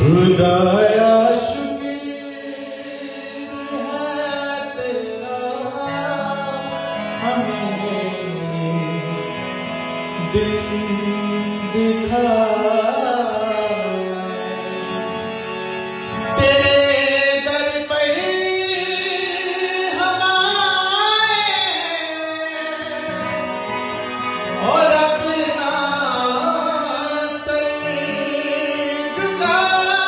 खुदाया शुक्र है तेरा, हमें दिन दिखा। तेरे दर पर हम आए और अपना सर झुकाया।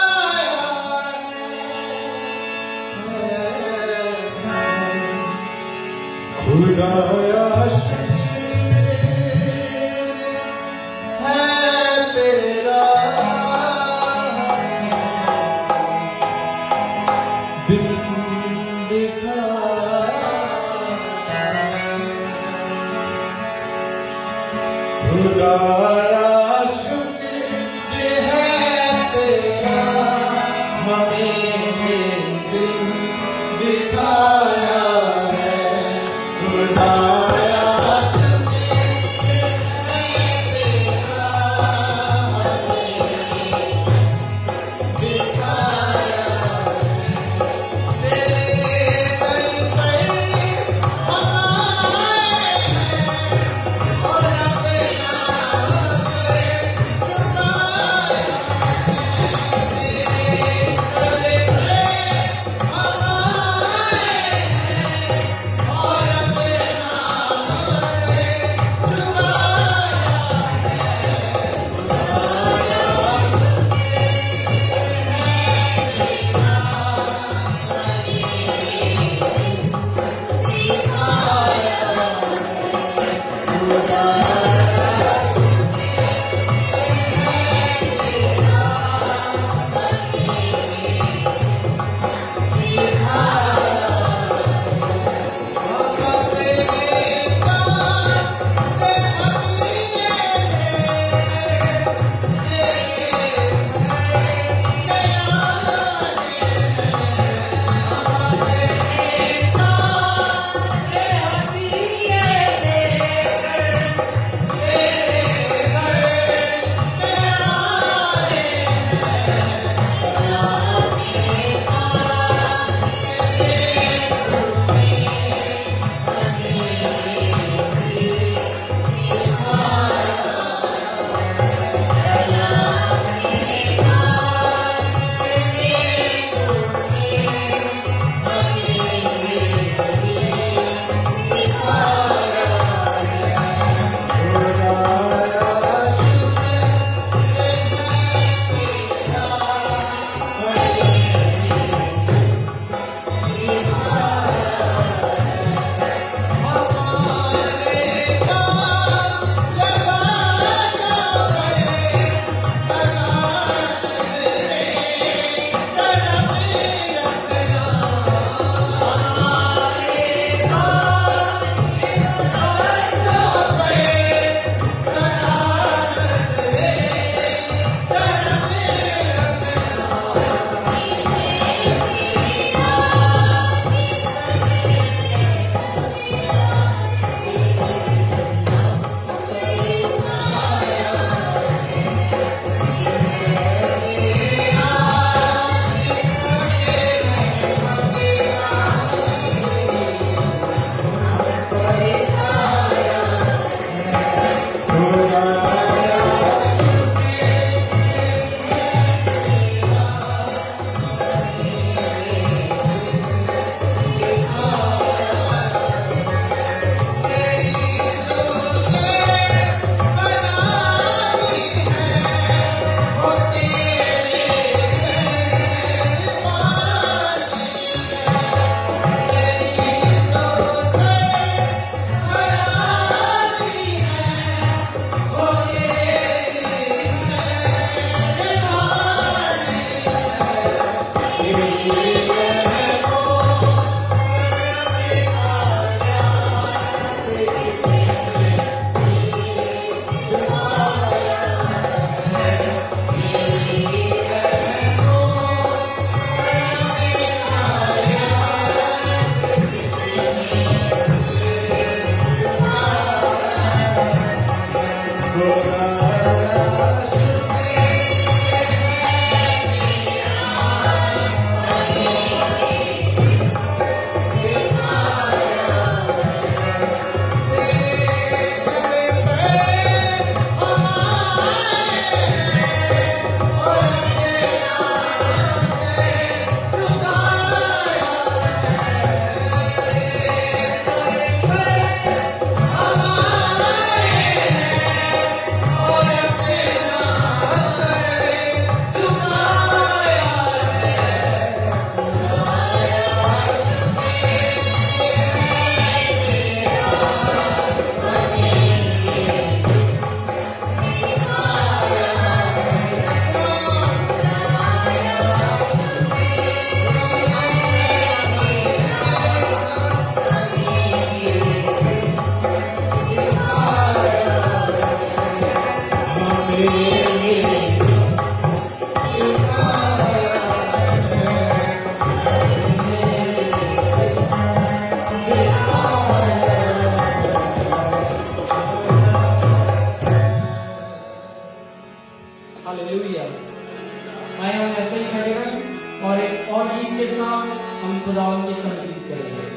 हैं ऐसे ही खड़े रहें और एक और गीत के साथ हम खुदा की तमजीद करेंगे।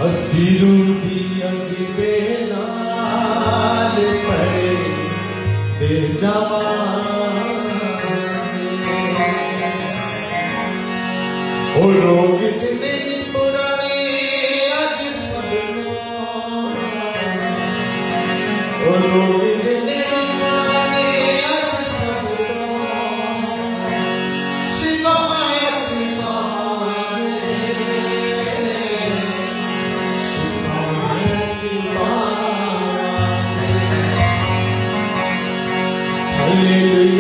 हसीरू दी अंग दे नाल पड़े दिल जवाने ओ लोग जिन्ने भी पुराने अज सब ओ लोग जिन्ने भी पुराने अज सब शिवाय शिवाय Hallelujah.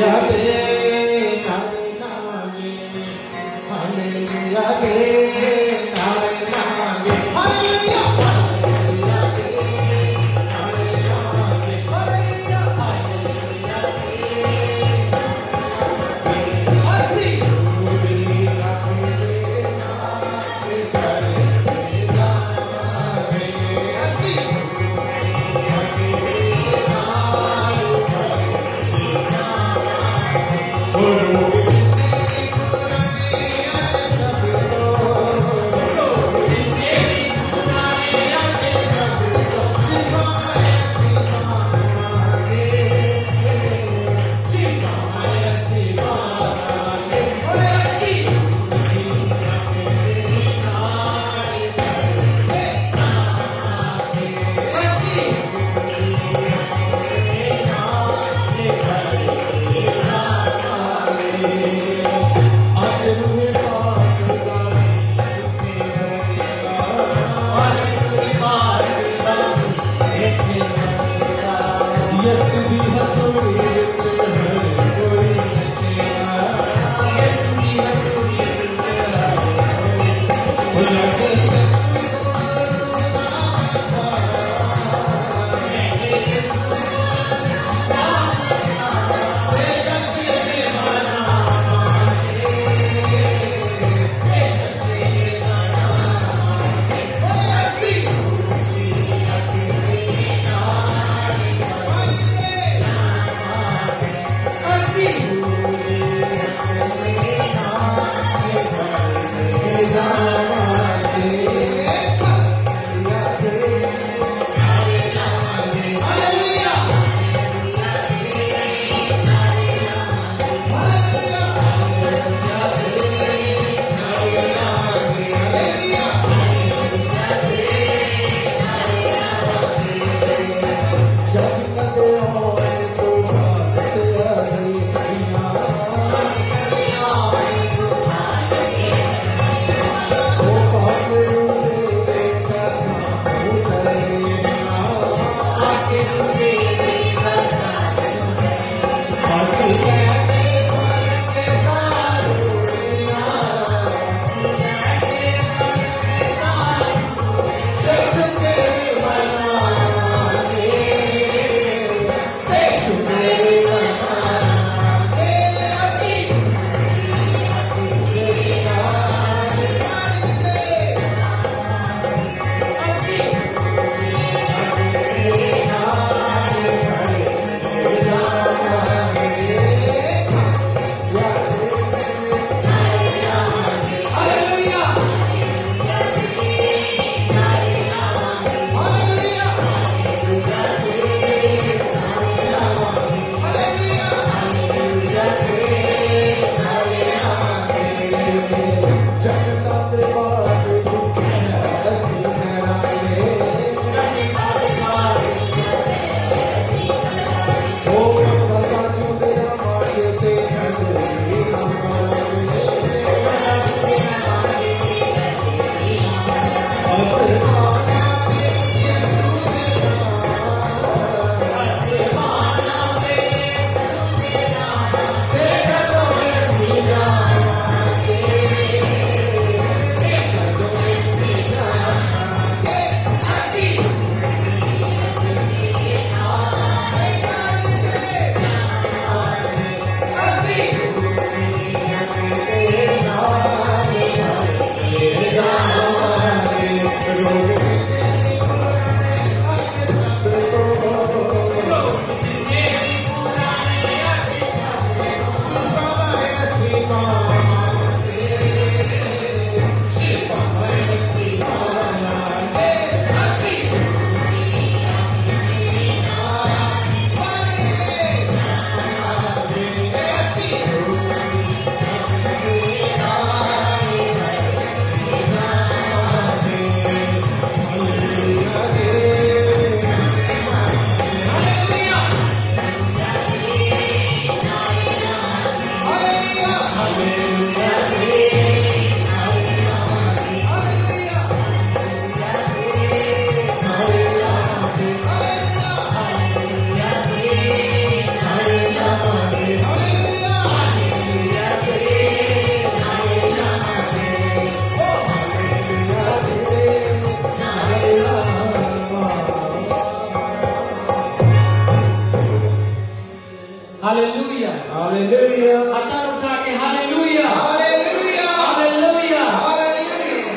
हालेलुया हाथों उठा के हालेलुया हालेलुया हालेलुया। हालेलुया।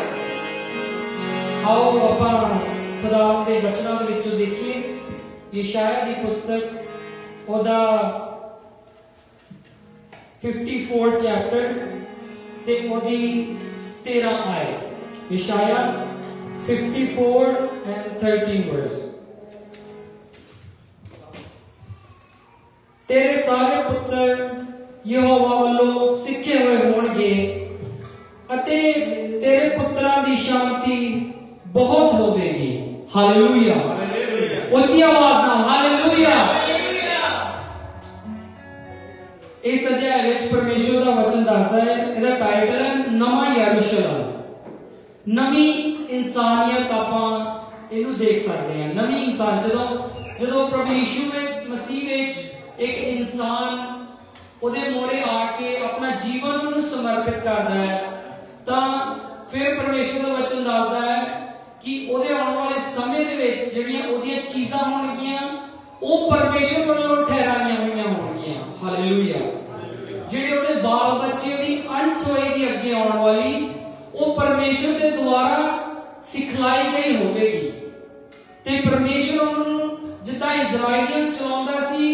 आओ ਆਪਾਂ खुदा ਦੇ ਵਚਨਾਂ ਦੇ ਵਿੱਚੋਂ ਦੇਖੀਏ ਯਸ਼ਾਇਆ ਦੀ ਪੁਸਤਕ ਉਹਦਾ 54 ਚੈਪਟਰ ਤੇ ਉਹਦੀ 13 ਆਇਤ। ਯਸ਼ਾਇਆ 54 and 13 verse। तेरे सारे पुत्र यहोवा वालों सिखे हुए होणगे अते तेरे पुत्रां दी शांति बहुत होवेगी। हालेलुया ऊंची आवाज नाल हालेलुया। इस अध्याय विच परमेश्वर दा वचन दसदा है, इहदा टाइटल है नवा यरूशलेम, नवी इंसानियत। आपां इहनूं देख सकते हैं नवी इंसान। जदों प्रभु यीशु मसीह विच एक इंसान ਉਹਦੇ ਮੋਰੇ ਆ ਕੇ ਆਪਣਾ ਜੀਵਨ ਉਹਨੂੰ ਸਮਰਪਿਤ ਕਰਦਾ ਹੈ ਤਾਂ ਫਿਰ ਪਰਮੇਸ਼ਰ ਦਾ ਵਚਨ ਦੱਸਦਾ ਹੈ ਕਿ ਉਹਦੇ ਆਉਣ ਵਾਲੇ ਸਮੇਂ ਦੇ ਵਿੱਚ ਜਿਹੜੀਆਂ ਉਹਦੀਆਂ ਚੀਜ਼ਾਂ ਹੋਣਗੀਆਂ ਉਹ ਪਰਮੇਸ਼ਰ ਵੱਲੋਂ ਠਹਿਰਾਈਆਂ ਹੋਈਆਂ ਹੋਣਗੀਆਂ। ਹਾਲੇਲੂਇਆ। ਜਿਹੜੇ ਉਹਦੇ ਬਾਲ ਬੱਚੇ ਦੀ ਅੰਸ਼ ਹੋਏਗੀ ਅੱਗੇ ਆਉਣ ਵਾਲੀ ਉਹ ਪਰਮੇਸ਼ਰ ਦੇ ਦੁਆਰਾ ਸਿਖਲਾਈ ਗਈ ਹੋਵੇਗੀ ਤੇ ਪਰਮੇਸ਼ਰ ਉਹਨਾਂ ਨੂੰ ਜਿੱਦਾਂ ਇਜ਼ਰਾਈਲੀਆਂ ਚਲਾਉਂਦਾ ਸੀ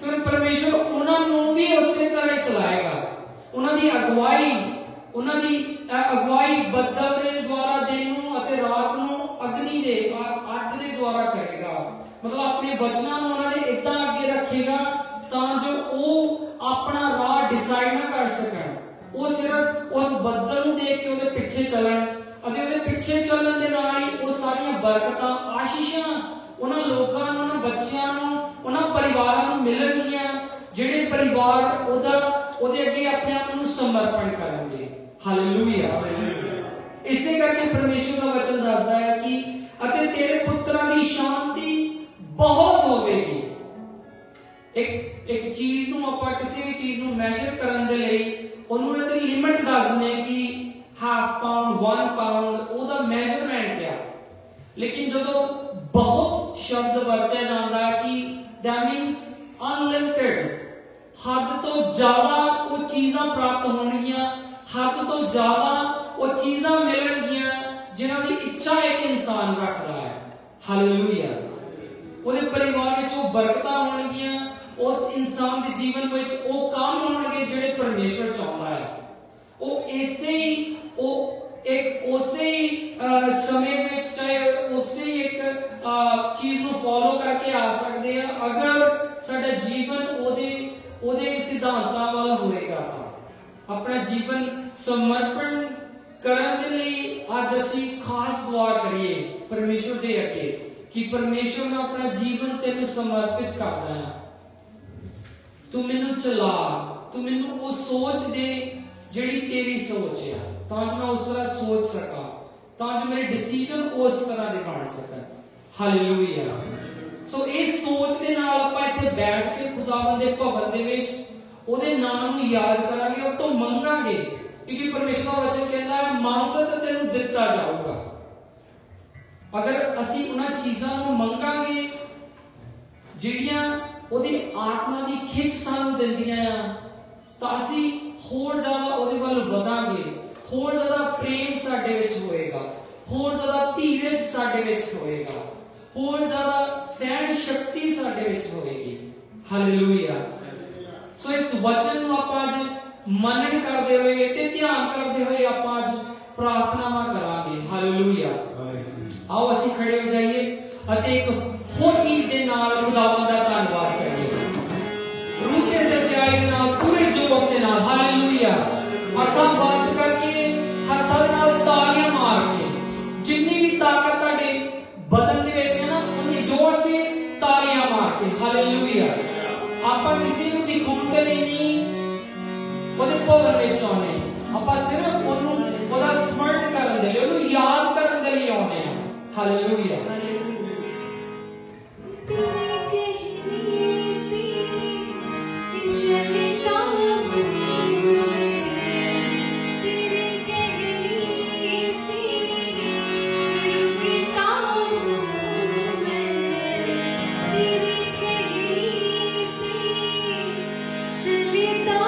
फिर परमेश्वर उन्होंने भी उसी तरह चलाएगा। उन्होंने अगवाई बदल के द्वारा दिन अते रात नूं अग्नि दे अग दे द्वारा करेगा। मतलब अपने वचनां नूं उन्होंने इदां अगे रखेगा तां जो वो अपना राह डिसाइड ना कर सकन। वो सिर्फ उस बदल नूं देख के उहदे पीछे चलन अते उहदे पीछे चलन दे नाल ही वो सारियां बरकतां आशीषां उन्हां लोकां नूं उन्हां बच्चियां नूं उन्हां परिवारां नूं मिलणगीਆਂ ਜਿਹੜੇ परिवार ਉਹਦੇ ਅੱਗੇ ਆਪਣੇ ਆਪ ਨੂੰ ਸਮਰਪਣ ਕਰਨਗੇ। ਹਾਲੇਲੂਇਆ। ਇਸੇ ਕਰਕੇ ਪਰਮੇਸ਼ਰ ਦਾ ਵਚਨ ਦੱਸਦਾ ਹੈ ਕਿ ਅਤੇ ਤੇਰੇ ਪੁੱਤਰਾਂ ਦੀ ਸ਼ਾਂਤੀ ਬਹੁਤ ਹੋਵੇਗੀ। ਇੱਕ ਚੀਜ਼ ਨੂੰ ਆਪਾਂ ਕਿਸੇ ਵੀ ਚੀਜ਼ ਨੂੰ ਮੈਜ਼ਰ ਕਰਨ ਦੇ ਲਈ ਉਹਨੂੰ ਇਹਦੀ ਲਿਮਿਟ ਦੱਸਦੇ ਕਿ ਹਾਫ ਪਾਉਂਡ 1 ਪਾਉਂਡ ਉਹਦਾ ਮੈਜ਼ਰਮੈਂਟ ਆ। लेकिन जो बहुत शब्द वरत्या जाता है कि दैट मीन्स अनलिमिटेड, हद तो ज्यादा वो चीज़ां प्राप्त होणगियां, हद तो ज्यादा वो चीज़ां मिलणगियां जिन्हां दी इच्छा एक इंसान रखदा है। हालेलुया। ਉਹਦੇ परिवार विच वो बरकतां होणगियां, उस इंसान दे जीवन विच वो काम होणगे जिहड़े परमेश्वर चाहुंदा है। वो ऐसे ही वो एक उसे समय में चाहे उसे एक चीज ਨੂੰ फॉलो करके आ सकते हैं अगर साडा जीवन ओदे सिद्धांतां वाला होएगा। तो अपना जीवन समर्पण करन दे लई आज असीं खास दुआ करिए परमेश्वर दे अगे कि परमेश्वर मैं अपना जीवन तेनू समर्पित करदा हां। तू मैनू चला, तू मैनू वो सोच दे जिहड़ी तेरी सोच है तां जो मैं उस तरह सोच सका, तां जो मेरे डिसीजन उस तरह दे बन सकन। हालेलुया। सो इस सोच दे नाल आपां इत्थे बैठ के खुदावंद दे भवन दे विच ओहदे नाम नूं याद करांगे, उस तों मंगांगे क्योंकि परमेश्वर दा वचन कहता है मंग तां तैनूं दित्ता जाऊगा। अगर असीं उन्हां चीज़ां नूं मंगांगे जिहड़ियां ओहदी आत्मा दी खिच सानूं दिंदियां आ तां असीं होर ज़्यादा ओहदे वल वधांगे, होर ज़्यादा प्रेम साडे विच होएगा, होर ज़्यादा धीरज साडे विच होएगा, होर ज़्यादा सहन शक्ति साडे विच होएगी। हालेलुया। सो इस वचन नूं आपां अज मनन करदे होए ते ध्यान करदे होए आपां अज प्रार्थनावां करांगे। हालेलुया। आओ असीं खड़े हो जाइए अते एक होर गीत दे नाल खुदावंद दा धन्नवाद करिए, रूह ते सच्चाई दे नाल, पूरे जोश दे नाल। हालेलुया। अखां बंद करके हत्थां दे नाल तालियां मार के जिन्नी भी ताकत तुहाडे बदन दे विच है ना उन्नी जोर से तालियां मार के। हालेलुया। आपां किसी नूं दिखाउण लई नहीं ओहदे भवन विच आउने, आपां सिर्फ ओहनूं ओहदा स्मरण करन दे लई, ओहनूं याद करन दे लई आउने आ। हालेलुया। चलता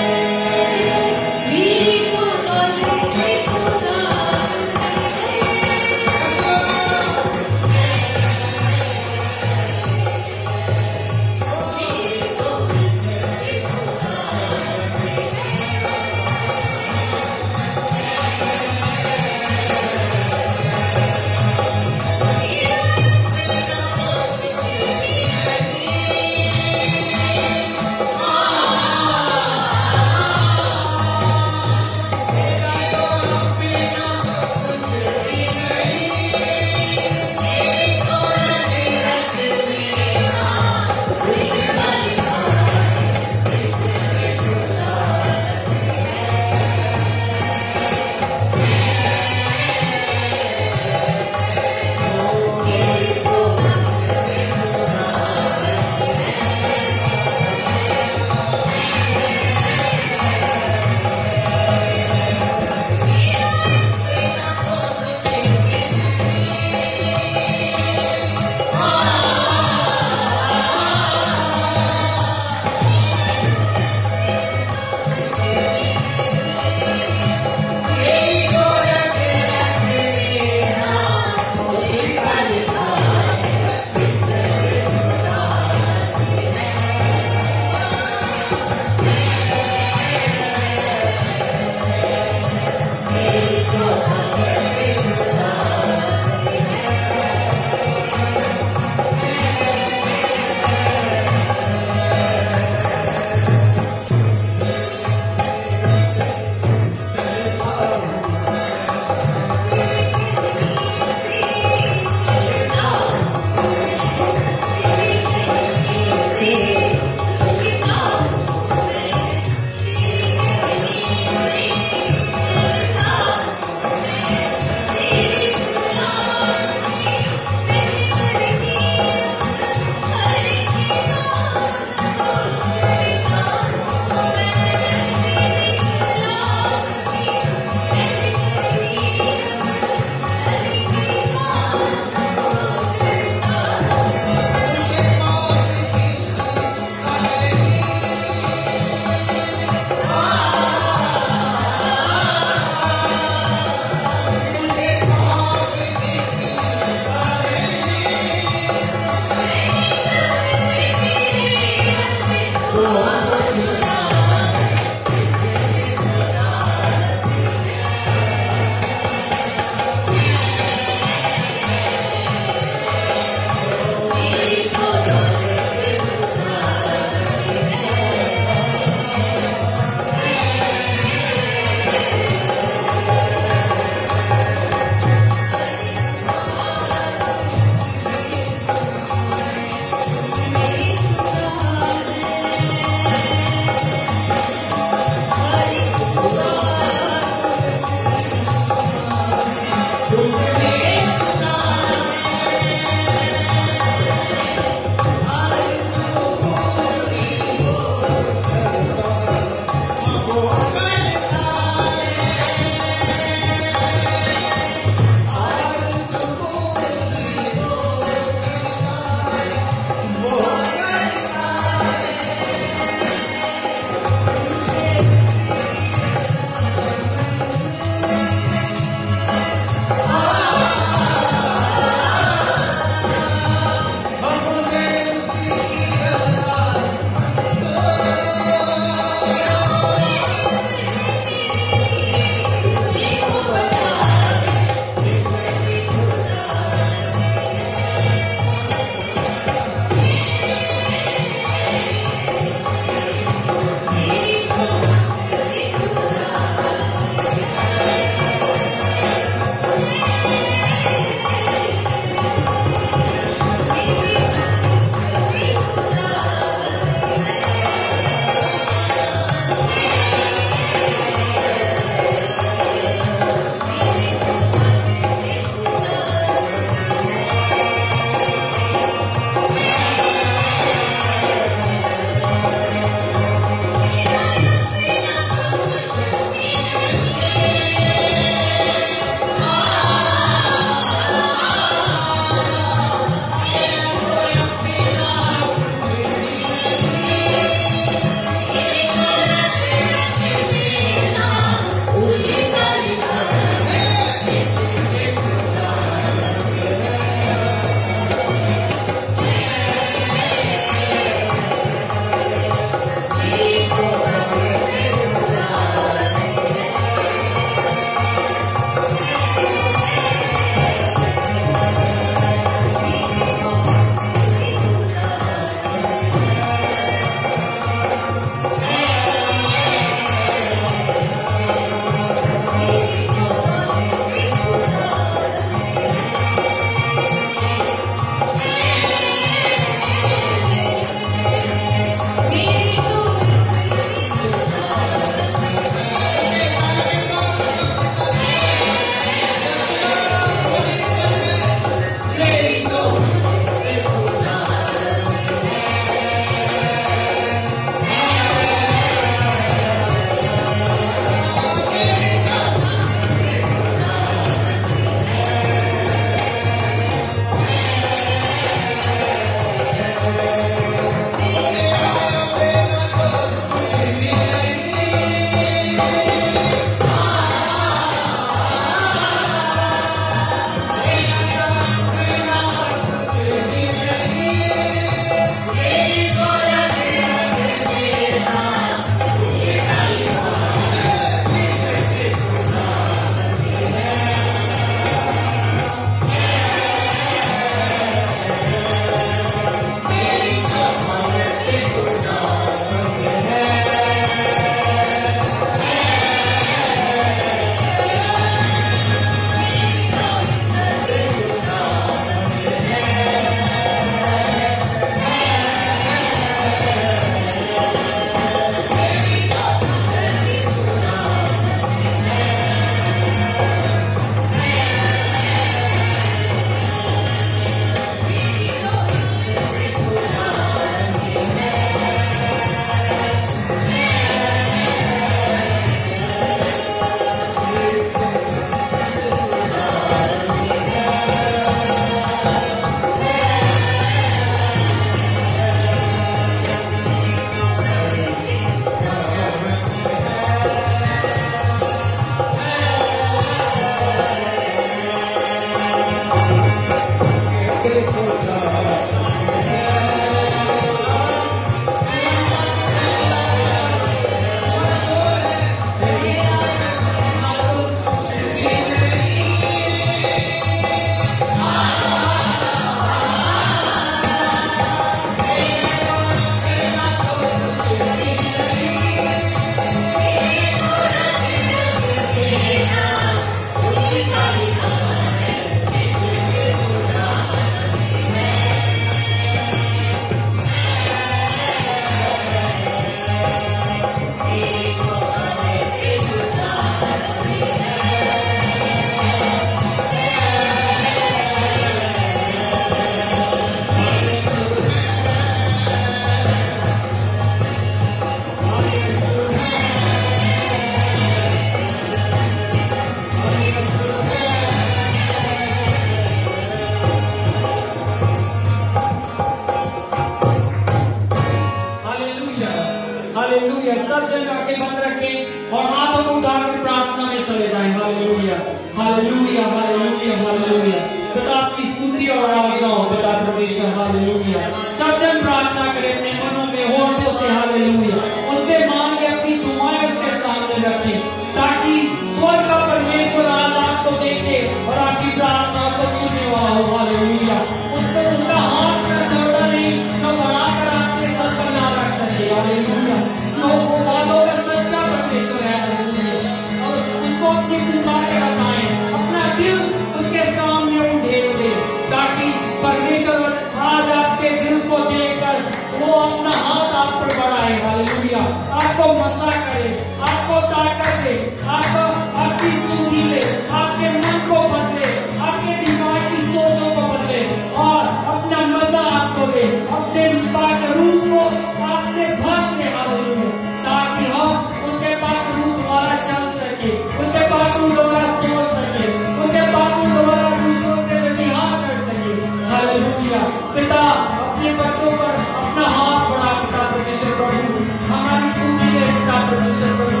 स्तुति और आराधना हो पिता परमेश्वर। हालेलुया। सब जन प्रार्थना करें अपने मनों में होठों से। हालेलुया। उससे मांगे, अपनी दुआएं उसके सामने रखें, ताकि स्वर्ग का परमेश्वर आज आपको देखे और आपकी प्रार्थना को सुने वाला हो। हालेलुया। उत्तर उसका हाथ का छोटा नहीं जो बढ़ाकर आपके सर पर ना रख सके। हालेलुया। वो वादों का सच्चा परमेश्वर है। हालेलुया। और उसको अपनी पुकारे बताएं, अपना दिल उसके सामने उंडेल दे, ताकि परमेश्वर आज आपके दिल को देखकर वो अपना हाथ आप पर बढ़ाए। हालेलुया। आपको मसा करे, आपको ताकत दे, आपको आपकी स्तुति ले, आपके मन को बदले, आपके दिमाग की सोचों को बदले और अपना मजा आपको दे, अपने पाक रूप को आपने भर दे। हालेलुया। ताकि हम उसके पाक रूप द्वारा चल सके, उसके पाक रूप द्वारा सोच सके, उसके पाक रूप द्वारा दूसरों से व्यवहार कर सके। हालेलुया। पिता अपने बच्चों पर अपना हाथ बढ़ा पिता परमेश्वर प्रभु, हमारी सुनी ले पिता परमेश्वर प्रभु।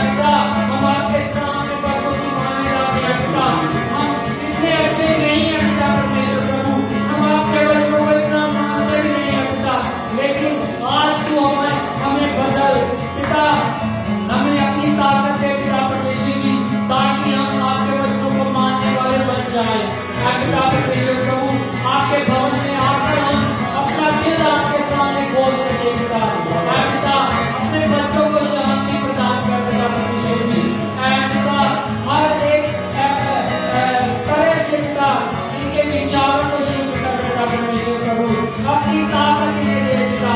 पिता हम आपके सामने बच्चों की माने जाते हैं पिता, हम इतने अच्छे नहीं है पिता परमेश्वर प्रभु, हम आपके बच्चों को इतना मानते भी नहीं है पिता, लेकिन आज तू हमें बदल पिता, हमें अपनी ताकत दे पिता परमेश्वर जी, ताकि हम आपके बच्चों को मानने वाले बन जाए। पिता परमेश्वर प्रभु, आपके भवन में आकर हम अपना दिल आपके सामने खोल सके पिता। पिता अपने बच्चों को शांति प्रदान कर पिता परमेश्वर जी। पिता हर एक तरह से पिता इनके विचारों को शुद्ध कर पिता परमेश्वर प्रभु, अपनी ताकत इन्हें दे पिता।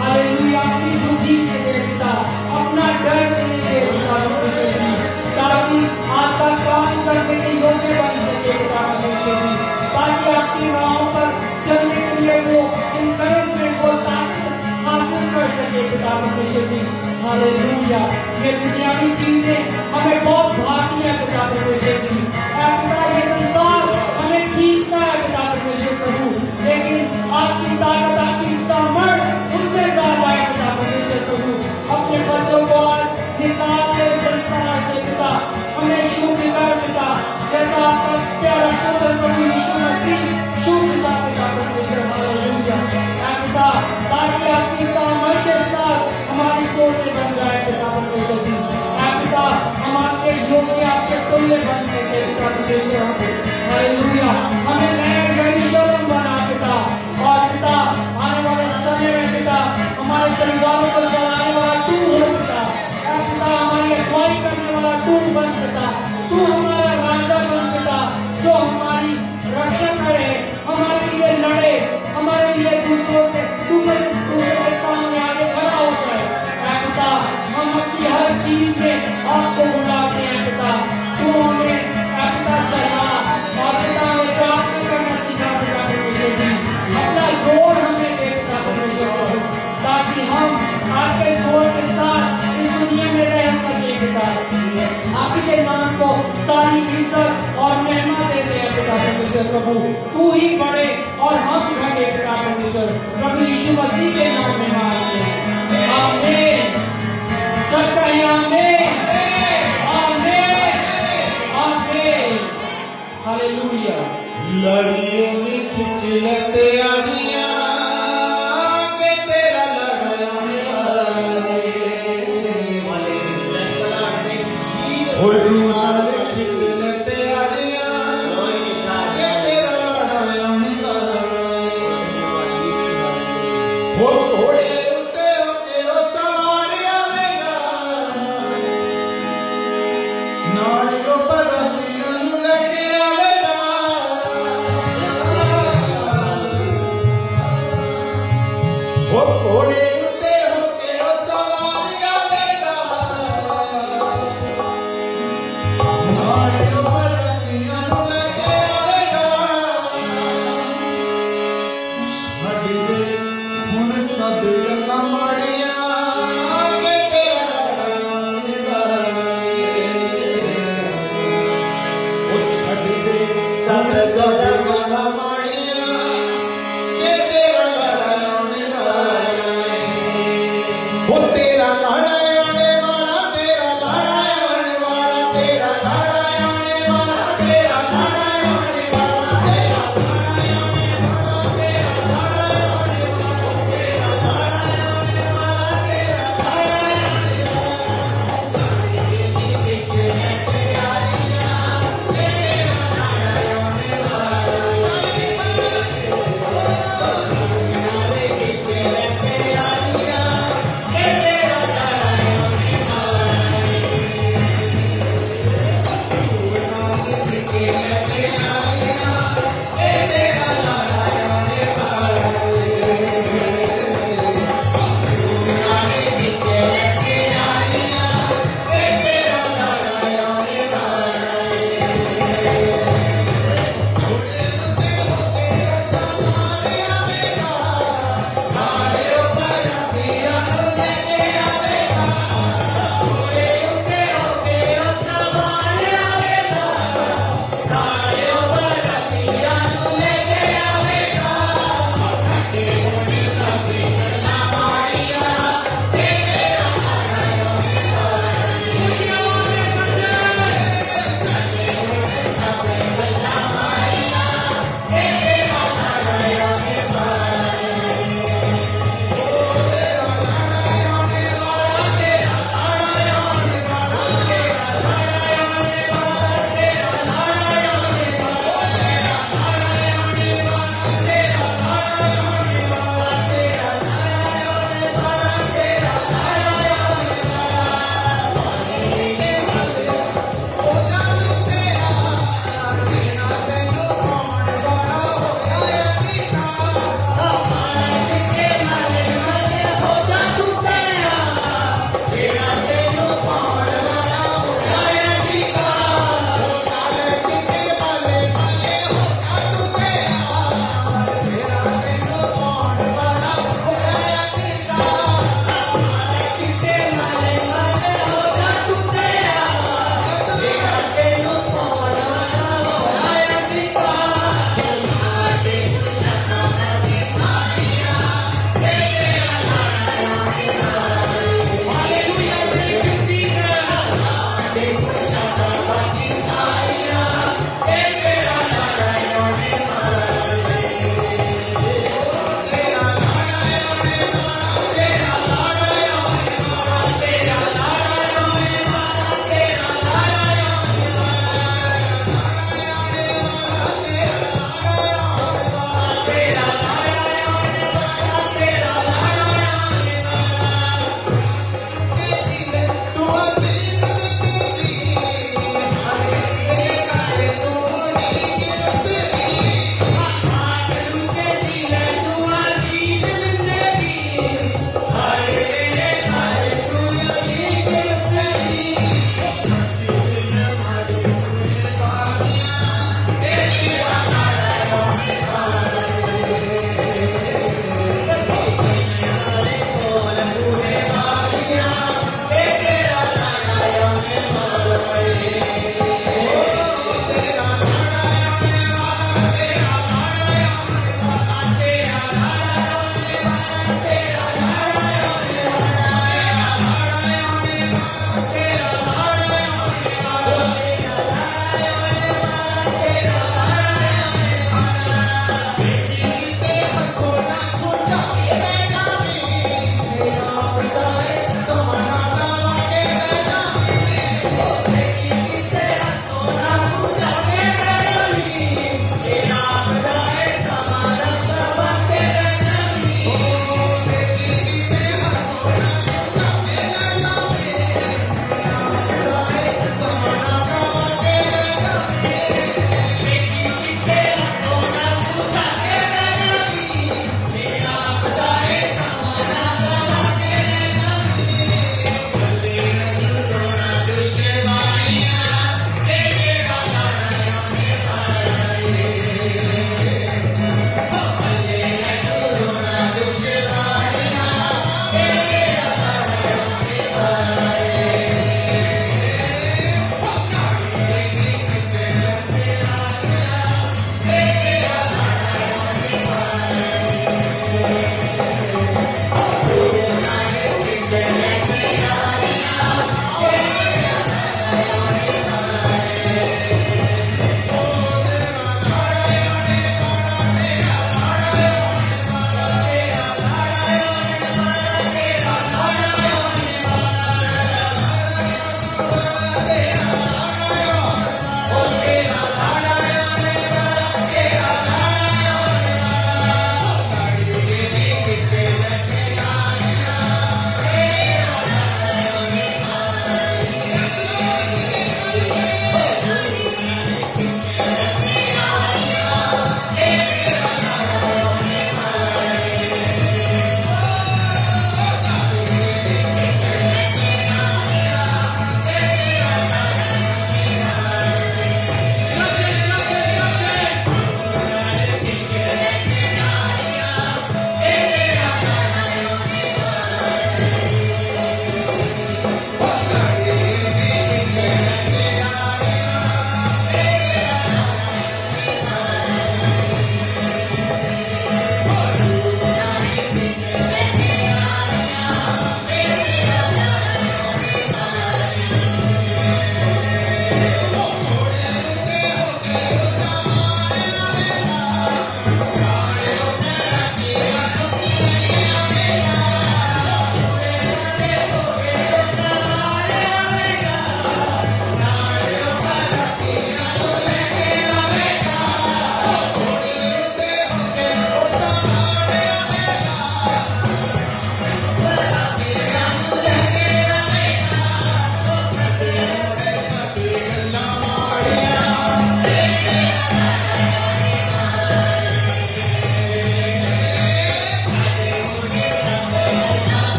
हालेलुया। अपनी बुद्धि इन्हें दे पिता, अपना डर इन्हें दे पिता परमेश्वर जी, ताकि आपका काम करने के योग्य बन सके पिता परमेश्वर जी, ताकि आपकी राहों पर चलने के लिए वो इंकरेजमेंट को ताकत हासिल कर सके पिता परमेश्वर जी। हालेलुया। ये दुनियावी चीजें हमें बहुत भाती है पिता परमेश्वर जी। पिता ये संसार हमें खींचता है पिता परमेश्वर प्रभु, लेकिन आपकी ताकत, आपकी सामर्थ उससे ज्यादा है पिता परमेश्वर प्रभु। अपने बच्चों को आज निकाल दे संसार से पिता, हमें शुद्ध कर पिता, जैसा आपका प्यारा पुत्र प्रभु यीशु मसीह शुद्ध था पिता परमेश्वर। हालेलुया। पिता ताकि आपकी सामर्थ के साथ हमारी सोच बन जाए पिता परमेश्वर जी। पिता हम आपके योग्य, आपके तुल्य बन सके पिता परमेश्वर। हालेलुया। हमें नए यरूशलेम बना पिता, और पिता आने वाले समय में पिता हमारे परिवारों को चलाने वाला तू हो पिता। पिता हमारी अगुवाई करने वाला तू बन पिता, तू हमारा राजा बन पिता, जो हमारी रक्षा करे, हमारे लिए लड़े, हमारे लिए दूसरों से दूसरे के सामने आगे खड़ा हो जाए। पिता हम अपनी हर चीज में आपको बुलाते हैं पिता, तू हमें पिता चला, और पिता हमें प्रार्थना करना सिखा पिता परमेश्वर जी। अपना जोर हमें दे पिता परमेश्वर, ताकि हम आपके जोर के साथ इस दुनिया में रह सके पिता। आप ही के नाम को सारी इज्जत और महिमा देते हैं पिता परमेश्वर प्रभु, तू ही बड़े और हम घटे पिता परमेश्वर प्रभु यीशु मसीह के नाम में मांगते हैं। आमीन। सब कहिए आमीन, आमीन, आमीन। हालेलुया। लड़िए में खिंच लेते आनिया के तेरा लड़ाने वाले रुमाल खिंच लेते आनिया के तेरा लड़ाने वाले हो घोड़े उते होके ओ सवारियां में नाड़ियों पर रतियां लेके आवेगा हो घोड़े उते होके ओ सवारियां आवेगा नाड़ियों पर रतियां लेके आवेगा छड़ दे हुन सब गल्लां माड़ियां के तेरा लड़ाने वाले ओ छड़ दे सब गल्लां माड़ियां के तेरा लड़ाने वाले ओ तेरा लड़ाने वाला, तेरा लड़ाने वाला, तेरा लड़ाने वाला, तेरा लड़ाने वाला, तेरा लड़ाने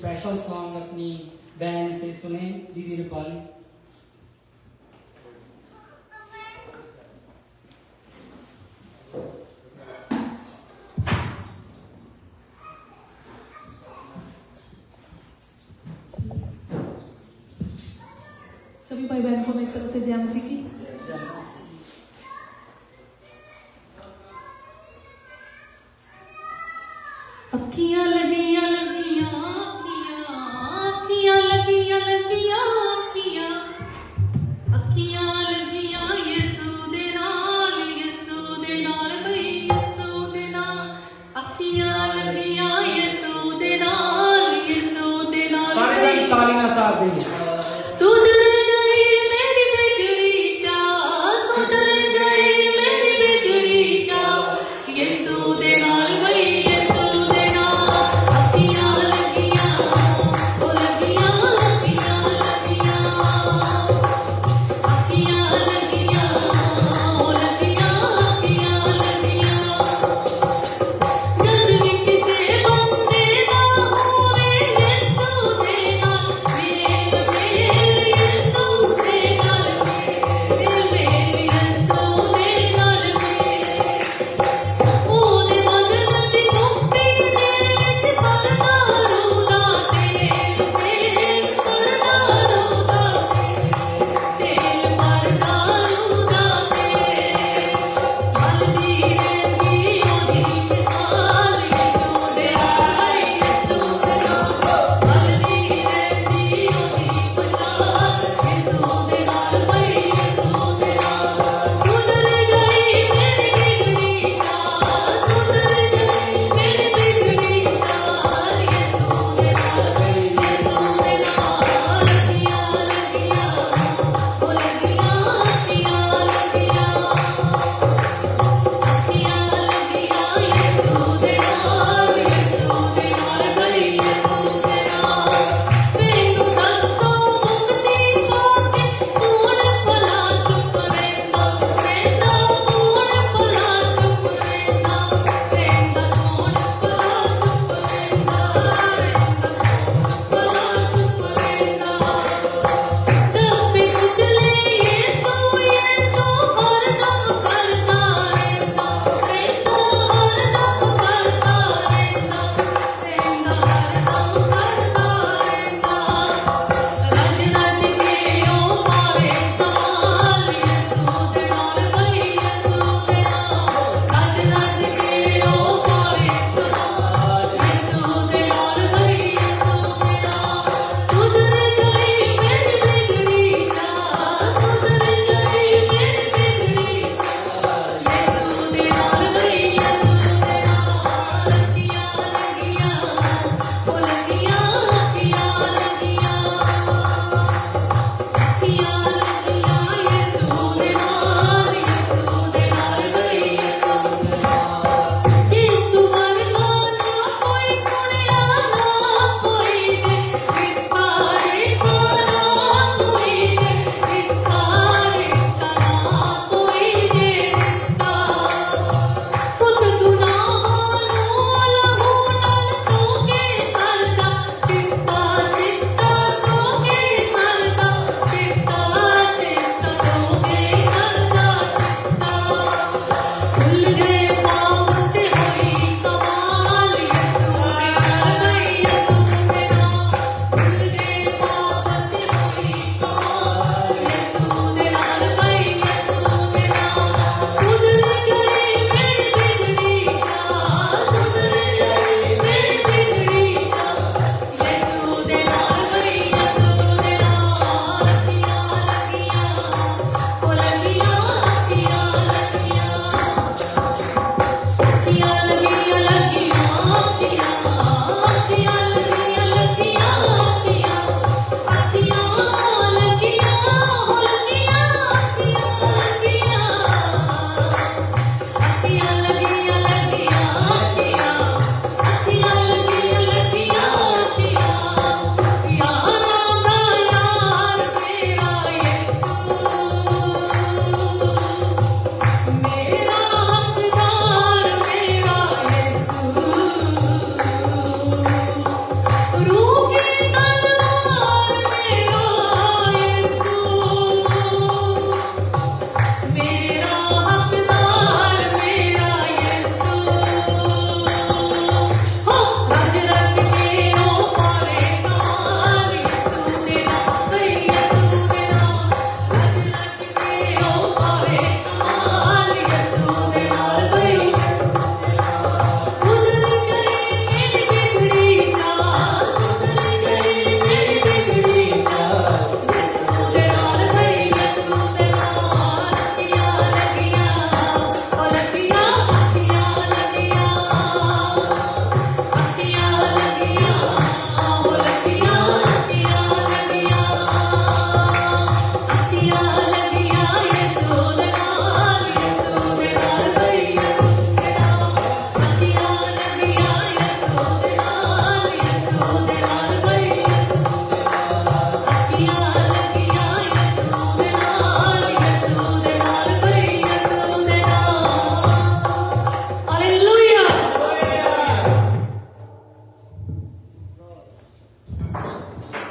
स्पेशल सॉन्ग अपनी बैंड से सुने, दीदी रूपाली। सभी भाई बहन को मेरी तरफ से जय मसीह की। अखियां लगियां लगियां अखियां लगियां लगियां अखियां लगियां यीशु दे नाल भई यीशु दे नाल अखियां लगियां यीशु दे नाल सारे जन तालियां साथ देंगे। सुधर गई मेरी बिगड़ी चाल, सुधर गई मेरी बिगड़ी चाल, यीशु दे नाल भई यीशु दे नाल अखियां लगियां ओ लगियां अखियां लगियां ओ लगियां जद भी किसे बंदे दा होवे यीशु दे नाल मेरे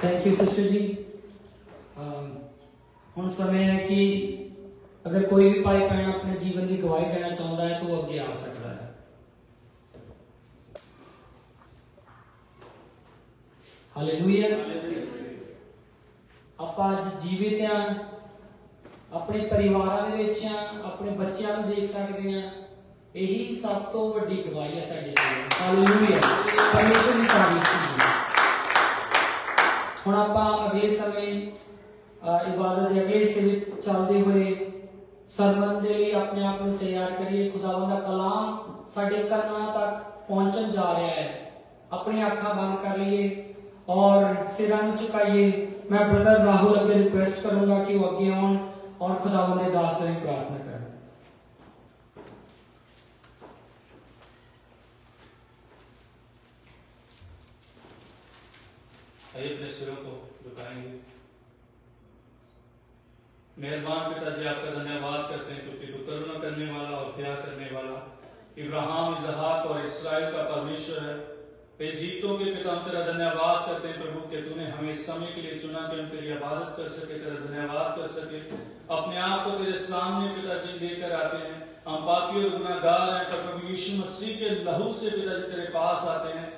थैंक यू सिस्टर जी। हुण समय है कि अगर कोई भी भाई भैन अपने जीवन की गवाही देना चाहता है तो वो अगे आ सकता है। हालेलुया। आपां अज जीवित हैं, अपने परिवारां दे विच हैं, अपने बच्चों को देख सकते हैं। यही सब तो वड्डी गवाही है साडे जीवन। हालेलुया, परमेश्वर की तारीफ कीजिए। हुण आपां अगले समय इबादत के अगले हिस्से में चलते हुए सरमन के लिए अपने आप को तैयार करिए। खुदावंद दा कलाम साडे कानां तक पहुंचन जा रहा है। अपनी आंखां बंद कर लिए और सिरां नूं झुकाइए। मैं ब्रदर राहुल अगे रिक्वेस्ट करूंगा कि वो अगे आउण और खुदावंद दे दास लई प्रार्थना करें। आइए अपने सिरों को झुकाएंगे। मेहरबान पिताजी, आपका धन्यवाद करते हैं क्योंकि तू करुणा करने वाला और दया करने वाला, इब्राहिम, इसहाक और इसराइल का परमेश्वर है। जीतों के पिता, हम तेरा धन्यवाद करते हैं प्रभु कि तूने हमें इस समय के लिए चुना कि हम तेरी इबादत कर सके, तेरा धन्यवाद कर सके। अपने आप को तेरे सामने पिताजी लेकर आते हैं। हम पापी और गुनाहगार हैं, पर प्रभु यीशु मसीह के लहू से पिताजी तेरे पास आते हैं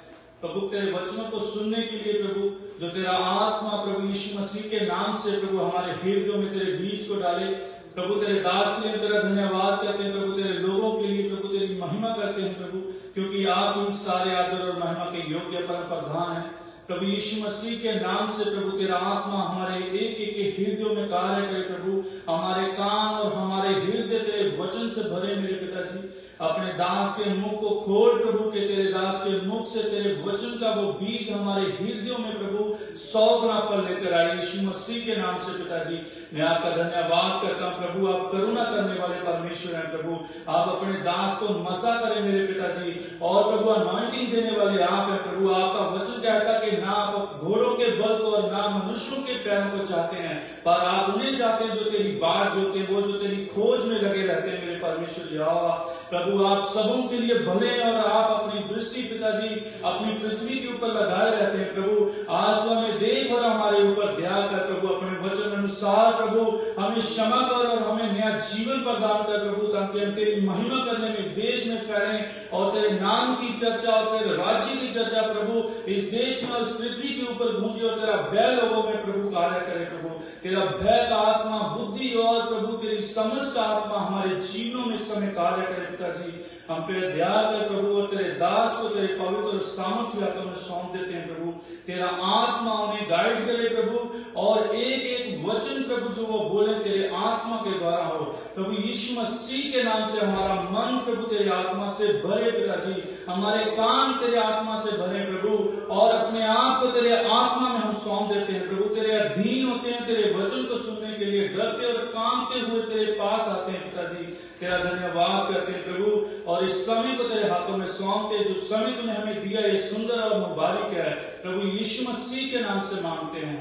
प्रभु, तेरे वचनों को सुनने के लिए प्रभु, जो तेरा आत्मा प्रभु यीशु मसीह के नाम से प्रभु हमारे हृदयों में तेरे बीज को डाले। प्रभु तेरे दास के लिए तेरा धन्यवाद करते हैं प्रभु, तेरे लोगों के लिए प्रभु तेरी महिमा करते हैं प्रभु, क्योंकि आप ही सारे आदर और महिमा के योग्य परम प्रधान हैं। प्रभु यीशु मसीह के नाम से प्रभु तेरा आत्मा हमारे एक एक के हृदयों में कार्य करे प्रभु, हमारे कान और हमारे हृदय तेरे वचन से भरे मेरे पिताजी। अपने दास के मुख को खोल प्रभु, के तेरे दास के मुख से तेरे वचन का वो बीज हमारे हृदयों में प्रभु 100 गुना फल लेकर आए यीशु मसीह के नाम से पिताजी। मैं आपका धन्यवाद करता हूं प्रभु, आप करुणा करने वाले परमेश्वर हैं प्रभु। आप अपने दास को मसा करें मेरे पिताजी, और प्रभु अनॉइंटिंग देने वाले आप हैं प्रभु। आपका वचन कहता कि ना आप घोड़ों के बल को और ना मनुष्यों के पैरों को चाहते हैं, पर आप उन्हें चाहते हैं जो तेरी बाट जोते हैं, वो जो तेरी खोज में लगे रहते हैं मेरे परमेश्वर यहोवा। प्रभु आप सबों के लिए भले हैं और आप अपनी दृष्टि पिताजी अपनी पृथ्वी के ऊपर लगाए रहते हैं प्रभु। आज तो हमें देख और हमारे ऊपर दया कर प्रभु, अपने वचन अनुसार प्रभु हमें क्षमा कर और हमें नया जीवन प्रदान कर प्रभु, ताकि हम तेरी महिमा करने में देश में फैलें और तेरे नाम की चर्चा और तेरे राज्य की चर्चा प्रभु इस देश में और इस पृथ्वी के ऊपर गूंजे, और तेरा भय लोगों में प्रभु कार्य करे प्रभु। तेरा भय का आत्मा, बुद्धि और प्रभु तेरी समझ का आत्मा हमारे जीवनों में समय कार्य करे पिताजी। हम पे दया कर प्रभु, और तेरे दास को तेरे पवित्र और सामर्थ्य हाथों में सौंप देते हैं प्रभु। तेरा आत्मा उन्हें गाइड करे प्रभु, और एक एक वचन प्रभु जो वो बोले तेरे आत्मा के द्वारा हो प्रभु। यीशु मसीह के नाम से हमारा मन प्रभु तेरे आत्मा से भरे पिताजी, हमारे कान तेरे आत्मा से भरे प्रभु, और अपने आप को तेरे आत्मा में हम सौंप देते हैं प्रभु। तेरे अधीन होते हैं, तेरे वचन को सुनने के लिए डरते और कांपते हुए तेरे पास आते हैं पिताजी। तेरा धन्यवाद करते हैं प्रभु, और इस समय को तेरे हाथों में सौंपते, जो समय तूने हमें दिया ये सुंदर और मुबारक है प्रभु, यीशु मसीह के नाम से मांगते हैं,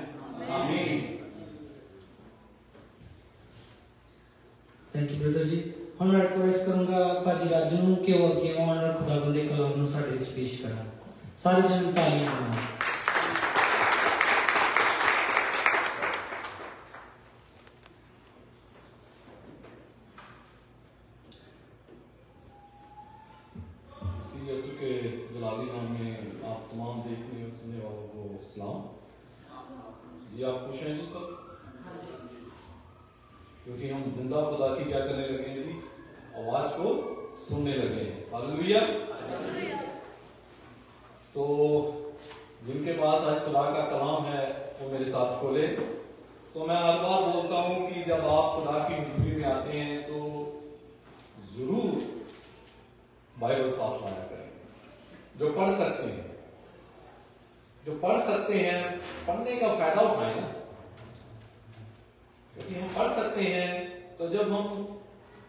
आमीन। थैंक यू ब्रदर जी। हम मैं रिक्वेस्ट करूंगा भाजी राजू ਨੂੰ ਕਿ ਉਹ ਅੱਗੇ ਆਉਣ और खुदावंद ਦੇ कलाम ਨੂੰ ਸਾਡੇ ਵਿੱਚ ਪੇਸ਼ ਕਰਨ। ਸਾਰੇ ਜਣ ਤਾਲੀਆਂ ਮਾਰੋ। यीशु के गुलाबी नाम में आप तमाम देखने और सुनने वालों को सलाम। जी आप खुश हैं जी सब? क्योंकि हम जिंदा खुदा की क्या करने लगे हैं जी? आवाज को सुनने लगे हैं। हालेलुया। सो जिनके पास आज खुदा का कलाम है वो मेरे साथ खोले। सो मैं हर बार बोलता हूं कि जब आप खुदा की हज़ूरी में आते हैं तो जरूर बाइबल साथ लाया करें। जो पढ़ सकते हैं, पढ़ने का फायदा उठाएं ना, क्योंकि हम पढ़ सकते हैं तो जब हम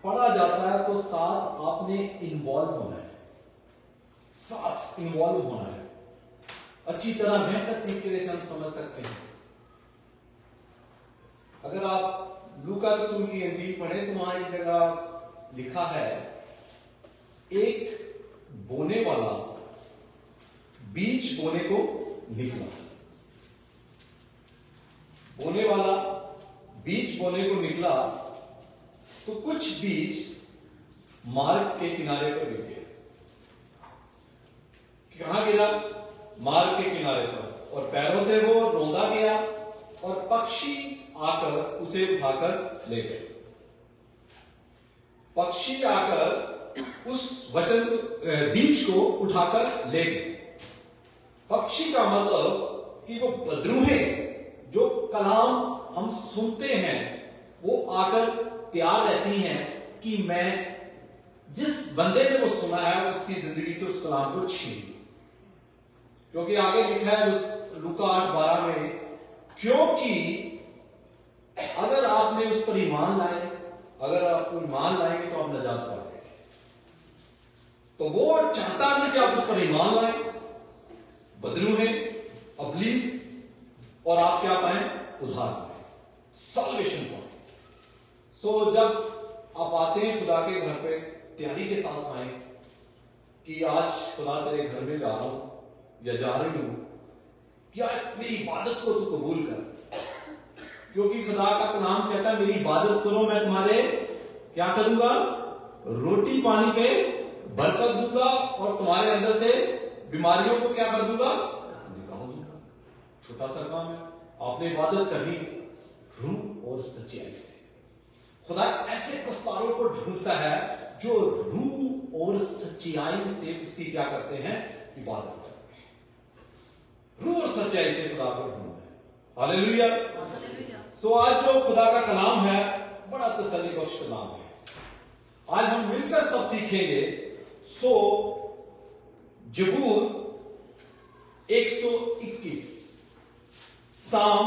पढ़ा जाता है तो साथ आपने इन्वॉल्व होना है, अच्छी तरह बेहतर तरीके से हम समझ सकते हैं। अगर आप लूका रसूल की इंजील पढ़े तो वहां एक जगह लिखा है, एक बोने वाला बीज बोने को निकला। बोने वाला बीज बोने को निकला तो कुछ बीज मार्ग के किनारे पर गिर गए। कहां गिरा? मार्ग के किनारे पर, और पैरों से वो रौंदा गया और पक्षी आकर उसे उठाकर ले गए। पक्षी आकर उस वचन बीज को उठाकर ले गए। पक्षी का मतलब कि वो बदरूहें जो कलाम हम सुनते हैं वो आकर तैयार रहती हैं कि मैं जिस बंदे ने वो सुना है उसकी जिंदगी से उस कलाम को छीन, क्योंकि आगे लिखा है लूका 8:12 में, क्योंकि अगर आपने उस पर ईमान लाए, अगर आप ईमान लाएंगे तो आप नजात पाएंगे। तो वो चाहता नहीं कि आप उस पर ईमान लाएं, बदरूहें, अबलीस, और आप क्या पाएं? उद्धार पाएं, सॉल्वेशन पाएं। सो जब आप आते हैं खुदा के घर पे, तैयारी के साथ आए कि आज खुदा तेरे घर में जा रहा हूं या जा रही हूं, क्या मेरी इबादत को तू कबूल कर, क्योंकि खुदा का कलाम कहता है मेरी इबादत करो, मैं तुम्हारे क्या करूंगा? रोटी पानी पे बरकत दूंगा और तुम्हारे अंदर से बीमारियों को क्या कर दूंगा? निकाल दूंगा। छोटा सा काम है, आपने इबादत करनी रूह और सच्चाई से। खुदा ऐसे प्रस्तावों को ढूंढता है जो रूह और सच्चाई से उसकी क्या करते हैं? इबादत करते हैं। रूह और सच्चाई से खुदा को ढूंढते हैं। हालेलुया। सो आज जो खुदा का कलाम है बड़ा तसल्ली बख्श कलाम है। आज हम मिलकर सब सीखेंगे। सो जबूर 121, साम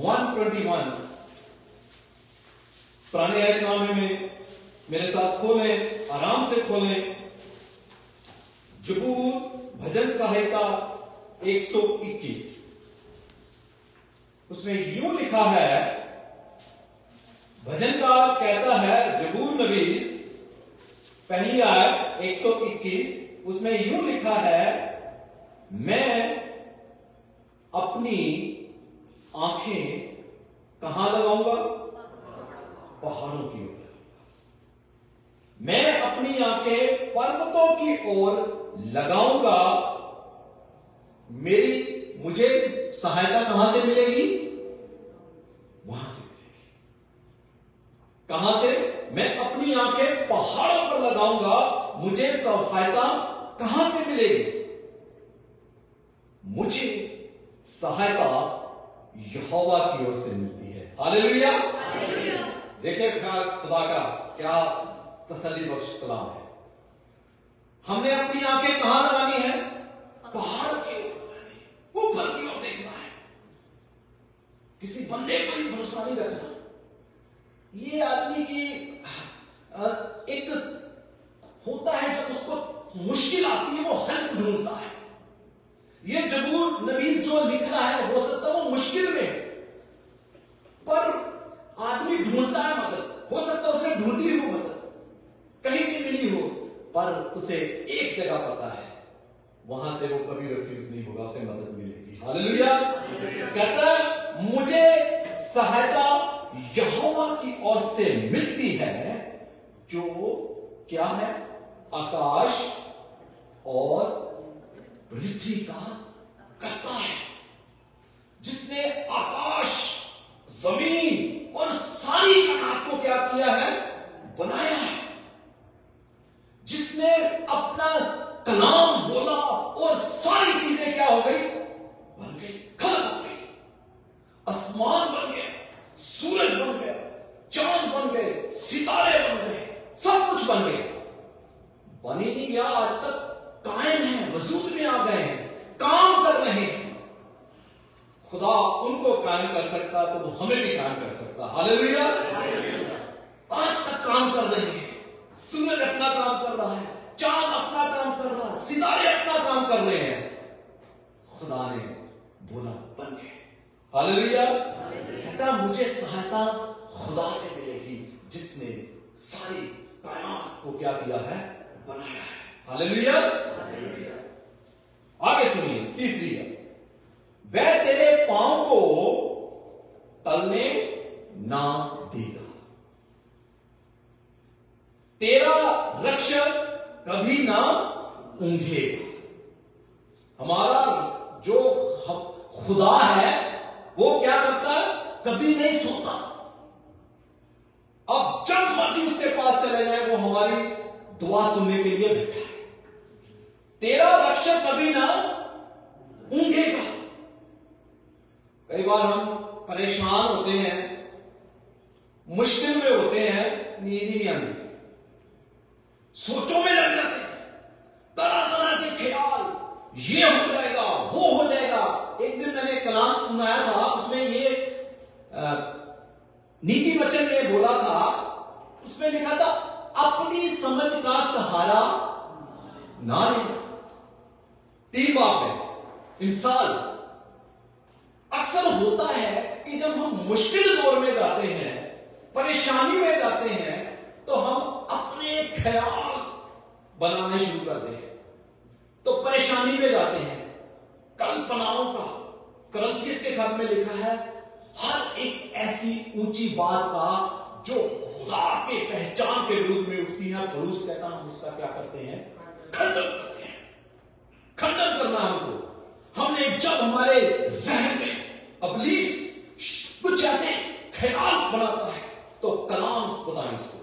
121, पुराने अहदनामे में मेरे साथ खोलें, आराम से खोलें। जबूर भजन संहिता 121, उसमें यूं लिखा है, भजनकार कहता है, जबूर नवीस पहली आयत 121, उसमें यूं लिखा है, मैं अपनी आंखें कहां लगाऊंगा? पहाड़ों की ओर। मैं अपनी आंखें पर्वतों की ओर लगाऊंगा। मुझे सहायता कहां से मिलेगी? वहां से मिलेगी। कहां से? मैं अपनी आंखें पहाड़ों पर लगाऊंगा, मुझे सहायता कहां से मिलेगी? मुझे सहायता यहोवा की ओर से मिलती है। हालेलुया। देखिए खुदा का क्या तसल्ली बख्श कलाम है। हमने अपनी आंखें कहां लगानी है? पहाड़ की ओर लगानी है, ऊपर की ओर देखना है। किसी बंदे पर ही भरोसा नहीं रखना। ये आदमी की एक होता है जब उसको मुश्किल आती है वो हेल्प ढूंढता है। ये जबूर नवीस जो लिख रहा है हो सकता है वो मुश्किल में, पर आदमी ढूंढता है मदद। हो सकता है उसने ढूंढी हो मदद, कहीं भी मिली हो, पर उसे एक जगह पता है, वहां से वो कभी रिफ्यूज नहीं होगा, उसे मदद मिलेगी। हालेलुया। कहता है मुझे सहायता यहोवा की ओर से मिलती है, जो क्या है? आकाश और पृथ्वी का करता है, जिसने आकाश, जमीन और सारी कायनात को क्या किया है? बनाया है। जिसने अपना कलाम बोला और सारी चीजें क्या हो गई? बन गई, खत्म हो गई। आसमान बन गया, सूरज बन गया, चांद बन गए, सितारे बन गए, सब कुछ बन गया। बन ही नहीं गया, आज तक कायम है, वजूद में आ गए हैं, काम कर रहे हैं। खुदा उनको कायम कर सकता तो वो हमें भी कायम कर सकता। हालेलुया। आज तक काम कर रहे हैं। सूरज अपना काम कर रहा है, चांद अपना काम कर रहा है, सितारे अपना काम कर रहे हैं। खुदा ने बोला बन गए। हालेलुया। कहता मुझे सहायता खुदा से मिलेगी, जिसने सारी कायनात को क्या किया है? बनाया है। हालेलुया। आगे सुनिए, तीसरी है, वह तेरे पांव को ना देगा। तेरा रक्षक कभी ना ऊंघेगा। हमारा जो खुदा है वो क्या करता है? कभी नहीं सोता। अब जब मर्जी उसके पास चले जाए वो हमारी दुआ सुनने के लिए बैठा है। तेरा रक्षक कभी ना ऊंघेगा। कई बार हम परेशान होते हैं, मुश्किल में होते हैं, नींद ही नहीं आती, सोचों में लग जाते हैं, तरह तरह के ख्याल, ये हो जाएगा वो हो जाएगा। एक दिन मैंने कलाम सुनाया था, उसमें ये नीति वचन में बोला था, उसमें लिखा था अपनी समझ का सहारा ना लेना। 3 बात है। इंसान अक्सर होता है कि जब हम मुश्किल दौर में जाते हैं, परेशानी में जाते हैं, तो हम अपने ख्याल बनाने शुरू करते हैं, तो परेशानी में जाते हैं। कल्पनाओं का, करंथियस के खत में लिखा है, हर एक ऐसी ऊंची बात का जो खुदा के पहचान के विरुद्ध में उठती है, पौलुस कहता हम उसका क्या करते हैं? खंडन करते हैं। खंडन करना हमको। हमने जब हमारे जहन में इब्लीस कुछ ऐसे ख्याल बनाता है, तो कलाम बताएं इसको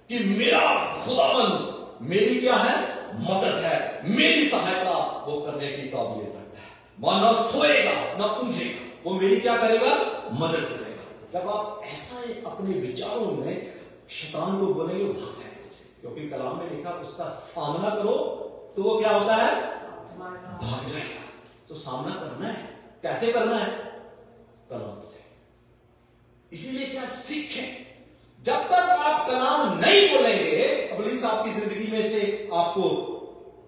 कि मेरा खुदावंद मेरी क्या है? मदद है, मेरी सहायता वो करने की काबिलियत रखता है। वह ना सोएगा ना ऊंघेगा, वो मेरी क्या करेगा? मदद करेगा। जब आप ऐसा अपने विचारों में शैतान को बोलेंगे, भाग जाएगा उससे, क्योंकि कलाम में लिखा उसका सामना करो तो वो क्या होता है? भाग जाएगा। तो सामना करना है, कैसे करना है? कलाम से। इसीलिए क्या सीखें, जब तक आप कलाम नहीं बोलेंगे, इब्लीस आपकी जिंदगी में से आपको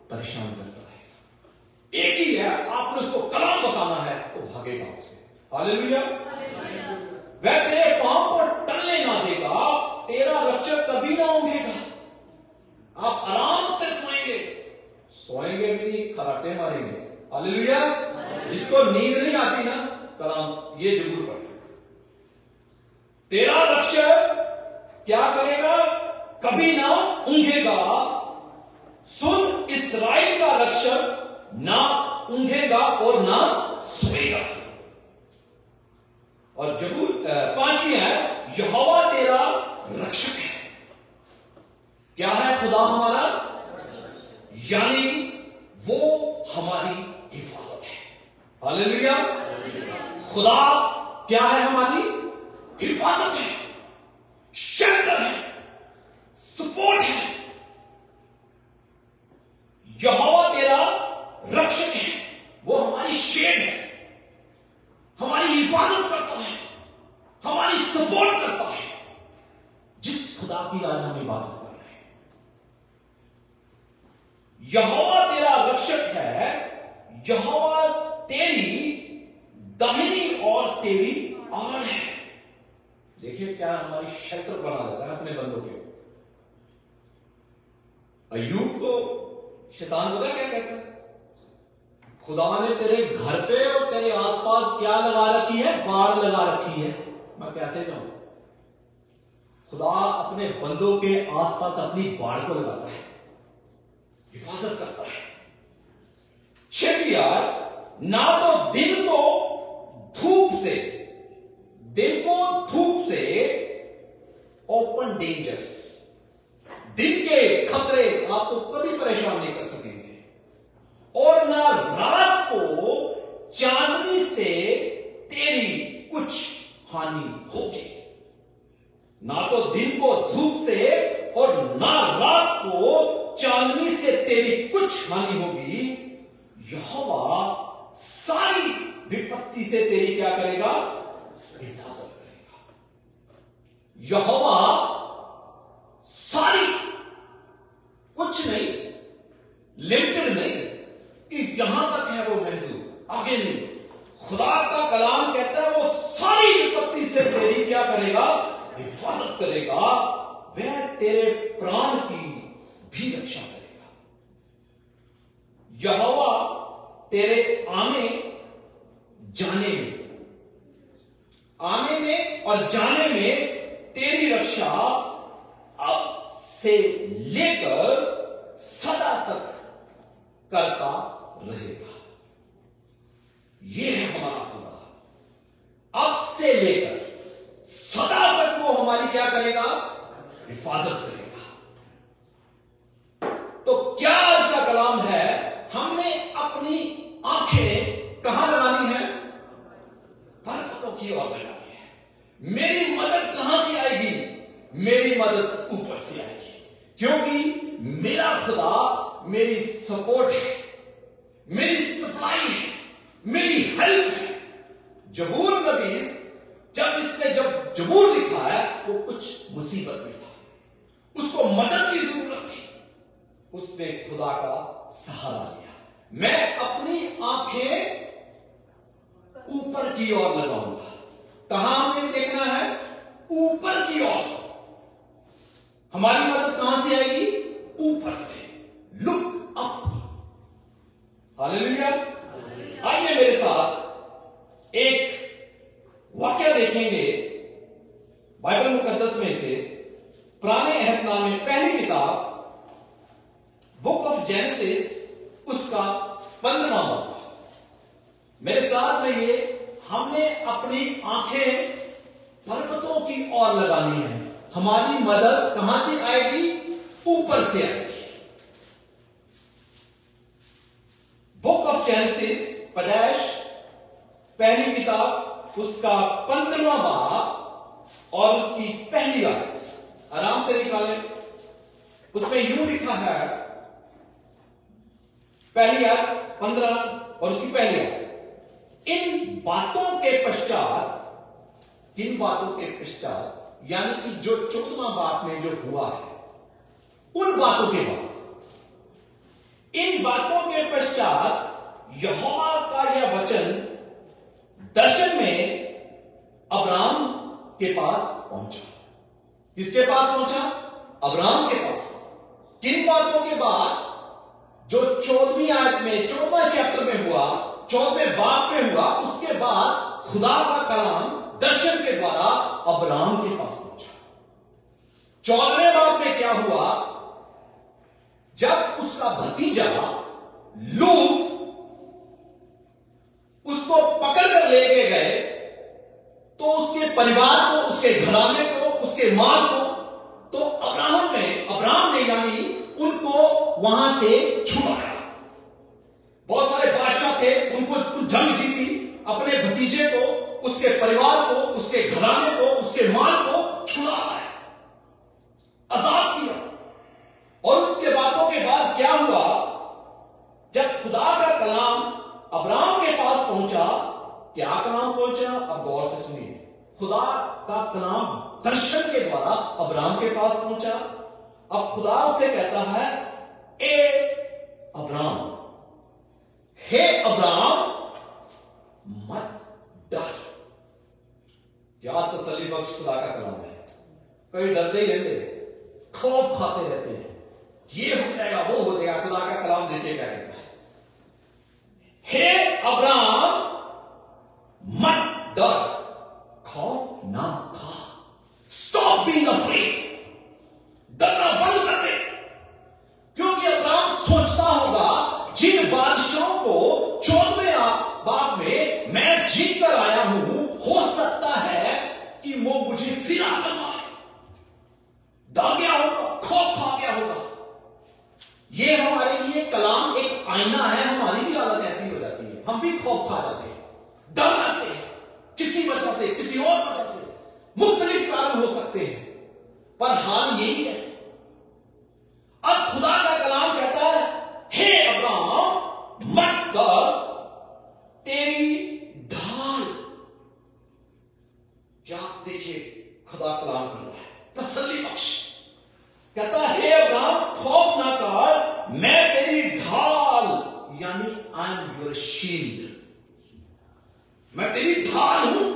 परेशान करता रहेगा। एक ही है, आपने उसको कलाम बताना है तो भागेगा आपसे। हालेलुया। वह तेरे पांव पर टलने ना देगा, तेरा रक्षक कभी ना ऊंघेगा। आप आराम से सोएंगे, सोएंगे भी नहीं, खराटे मारेंगे। हालेलुया। जिसको नींद नहीं आती ना, कलाम ये जरूर पढ़े। तेरा रक्षक क्या करेगा? कभी ना ऊंघेगा। सुन, इस्राएल का रक्षक ना ऊंघेगा और ना सोएगा। और जरूर 5वीं है, यहोवा तेरा रक्षक है। क्या है? खुदा हमारा, यानी वो हमारी हिफाजत है। हालेलुया। खुदा क्या है? हमारी हिफाजत है, शेल्टर है, सपोर्ट है। यहोवा तेरा रक्षक है, वो हमारी शेड है, हमारी हिफाजत करता है, हमारी सपोर्ट करता है। जिस खुदा की आज हम इबादत कर रहे हैं, यहोवा तेरा रक्षक है। यहोवा तेरी दाहिनी और तेरी आड़ है। देखिए क्या हमारी शेल्टर बना देता है अपने बंदों के। अय्यूब को शैतान पता क्या कहता है? खुदा ने तेरे घर पे और तेरे आसपास क्या लगा रखी है? बाड़ लगा रखी है। मैं कैसे जाऊं? खुदा अपने बंदों के आसपास अपनी बाड़ को लगाता है, हिफाजत करता है। 6 यार, ना तो दिन को धूप से, दिन को धूप से ओपन डेंजर्स, दिन के खतरे आपको कभी परेशान नहीं कर सकेंगे, और ना रात को चांदनी से तेरी कुछ हानि होगी। ना तो दिन को धूप से और ना रात को चांदनी से तेरी कुछ हानि होगी। यहोवा सारी विपत्ति से तेरी क्या करेगा? हिफाजत करेगा। यहोवा सारी, कुछ नहीं, लिमिटेड नहीं कि यहां तक है वो महदूद, आगे नहीं। खुदा का कलाम कहता है वो सारी विपत्ति से तेरी क्या करेगा? हिफाजत करेगा। वह तेरे प्राण की भी रक्षा करेगा। यहोवा तेरे आने जाने में और जाने में तेरी रक्षा अब से लेकर सदा तक करता रहेगा। यह है हमारा खुदा। अब से लेकर सदा तक वो हमारी क्या करेगा? हिफाजत करेगा। तो क्या आज का कलाम है? हमने अपनी आंखें कहां लगानी है? पर्वतों की ओर लगानी है। मेरी मदद कहां से आएगी? मेरी मदद ऊपर से आएगी, क्योंकि मेरा खुदा मेरी सपोर्ट है, मेरी सप्लाई है, मेरी हेल्प है। जबूर नबी जब जबूर लिखा है वो कुछ मुसीबत में था, उसको मदद की जरूरत थी, उसने खुदा का सहारा लिया। मैं अपनी आंखें ऊपर की ओर लगाऊंगा। कहां हमें देखना है? ऊपर की ओर। हमारी मदद कहां से आएगी? ऊपर से। Look up. हालेलुया। आइए मेरे साथ एक वाक्य देखेंगे बाइबल मुकद्दस में से, पुराने अहदनामे पहली किताब बुक ऑफ जेनेसिस, उसका 15वां बाब। मेरे साथ रहिए। हमने अपनी आंखें पर्वतों की ओर लगानी है। हमारी मदद कहां से आएगी? ऊपर से आएगी। बुक ऑफ जेनेसिस पैदाइश पहली किताब, उसका 15वां बाब और उसकी पहली आयत आराम से निकालें। उसमें यूं लिखा है, पहली आयत 15 और उसकी पहली आयत, इन बातों के पश्चात, किन बातों के पश्चात? यानी कि जो 14वां बात में जो हुआ है, उन बातों के बाद, इन बातों के पश्चात यहोवा का यह वचन दर्शन में अब्राम के पास पहुंचा। किसके पास पहुंचा? अब्राम के पास। किन बातों के बाद? जो 14वीं आयत में, 14वां चैप्टर में हुआ, 14वें बाब में हुआ, उसके बाद खुदा का कलाम दर्शन के द्वारा अब्राम के पास पहुंचा। 14वें बाब में क्या हुआ? जब उसका भतीजा लूत उसको पकड़ कर लेके गए, तो उसके परिवार को, उसके घराने को, उसके माल को, तो अब्राम ने यानी उनको वहां से छुड़ाया। बहुत सारे बादशाह थे, उनको जंग जीती, अपने भतीजे को, उसके परिवार को, उसके घराने को, उसके माल को छुड़ा लाया, आजाद किया। और उसके बातों के बाद क्या हुआ? जब खुदा का कलाम अब्राम के पास पहुंचा, क्या कलाम पहुंचा? अब गौर से सुनिए। खुदा का कलाम दर्शन के द्वारा अब्राम के पास पहुंचा। अब खुदा उसे कहता है, ए अब्राम, हे अब्राम, मत डर। क्या तसल्ली बख्श खुदा का कलाम है। कई डरते ही रहते, खौफ खाते रहते हैं, ये हो जाएगा, वो हो जाएगा। खुदा का कलाम देखिए क्या कहता है, हे अब्राम, मत डर, खौफ ना खा। Stop being afraid. डरना बंद कर दे। क्योंकि अब्राम सोचता होगा, जिन बादशाहों को 14वें बाब में मैं जीत कर आया हूं, हो सकता है कि वो मुझे फिर आकर मारे। डर गया होगा, खौफ खा गया होगा। ये हमारे लिए कलाम एक आईना है। हमारी भी हालत ऐसी हो जाती है, हम भी खौफ खा जाते हैं, डर जाते हैं, किसी वजह से, किसी और वजह से, मुख्तलिफ कारण हो सकते हैं, पर हाल यही है। अब खुदा का कलाम कहता है, हे अब्राम, मत डर, तेरी ढाल। क्या देखिए खुदा कलाम कर रहा है, तसल्ली बख्श। कहता है, हे अब्राम, खौफ ना कर, मैं तेरी ढाल, यानी आई एम योर शील्ड। मैं तेरी ढाल हूं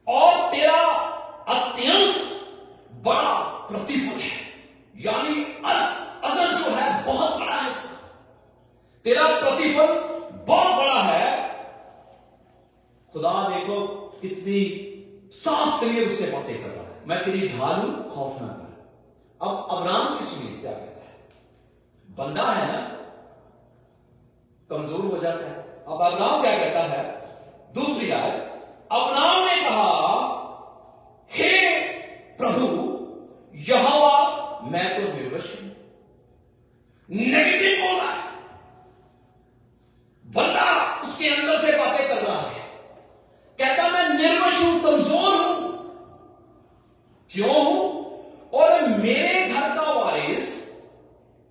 और तेरा अत्यंत बड़ा प्रतिफल है। यानी अजर जो है बहुत बड़ा है इसका। तेरा प्रतिफल बहुत बड़ा है। खुदा देखो कितनी साफ क्लियर उससे बातें कर रहा है, मैं तेरी ढाल हूं, खौफ ना कर। अब अब्राहम की सुनिए क्या कहता है। बंदा है ना, कमजोर हो जाता है। अब अब्राहम क्या कहता है, दूसरी आयत, अब्राहम ने कहा, हे प्रभु यहोवा, मैं तो निर्वश हूं। नेगेटिव बोल रहा है बंदा, उसके अंदर से बातें कर रहा है, कहता मैं निर्वश हूं, कमजोर हूं। क्यों हूं? और मेरे घर का वारिस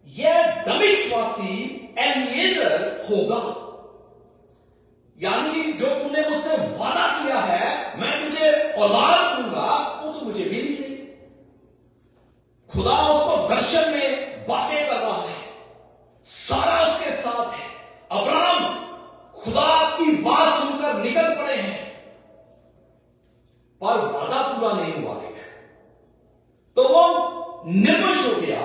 यह दमिश्कवासी एलीएजर होगा। यानी जो तूने मुझसे वादा किया है मैं तुझे औलाद दूंगा, वो तो मुझे मिली नहीं। खुदा उसको दर्शन में बातें कर रहा है, सारा उसके साथ है। अब्राहम खुदा की बात सुनकर निकल पड़े हैं, पर वादा पूरा नहीं हुआ है। तो वो निर्वश हो गया,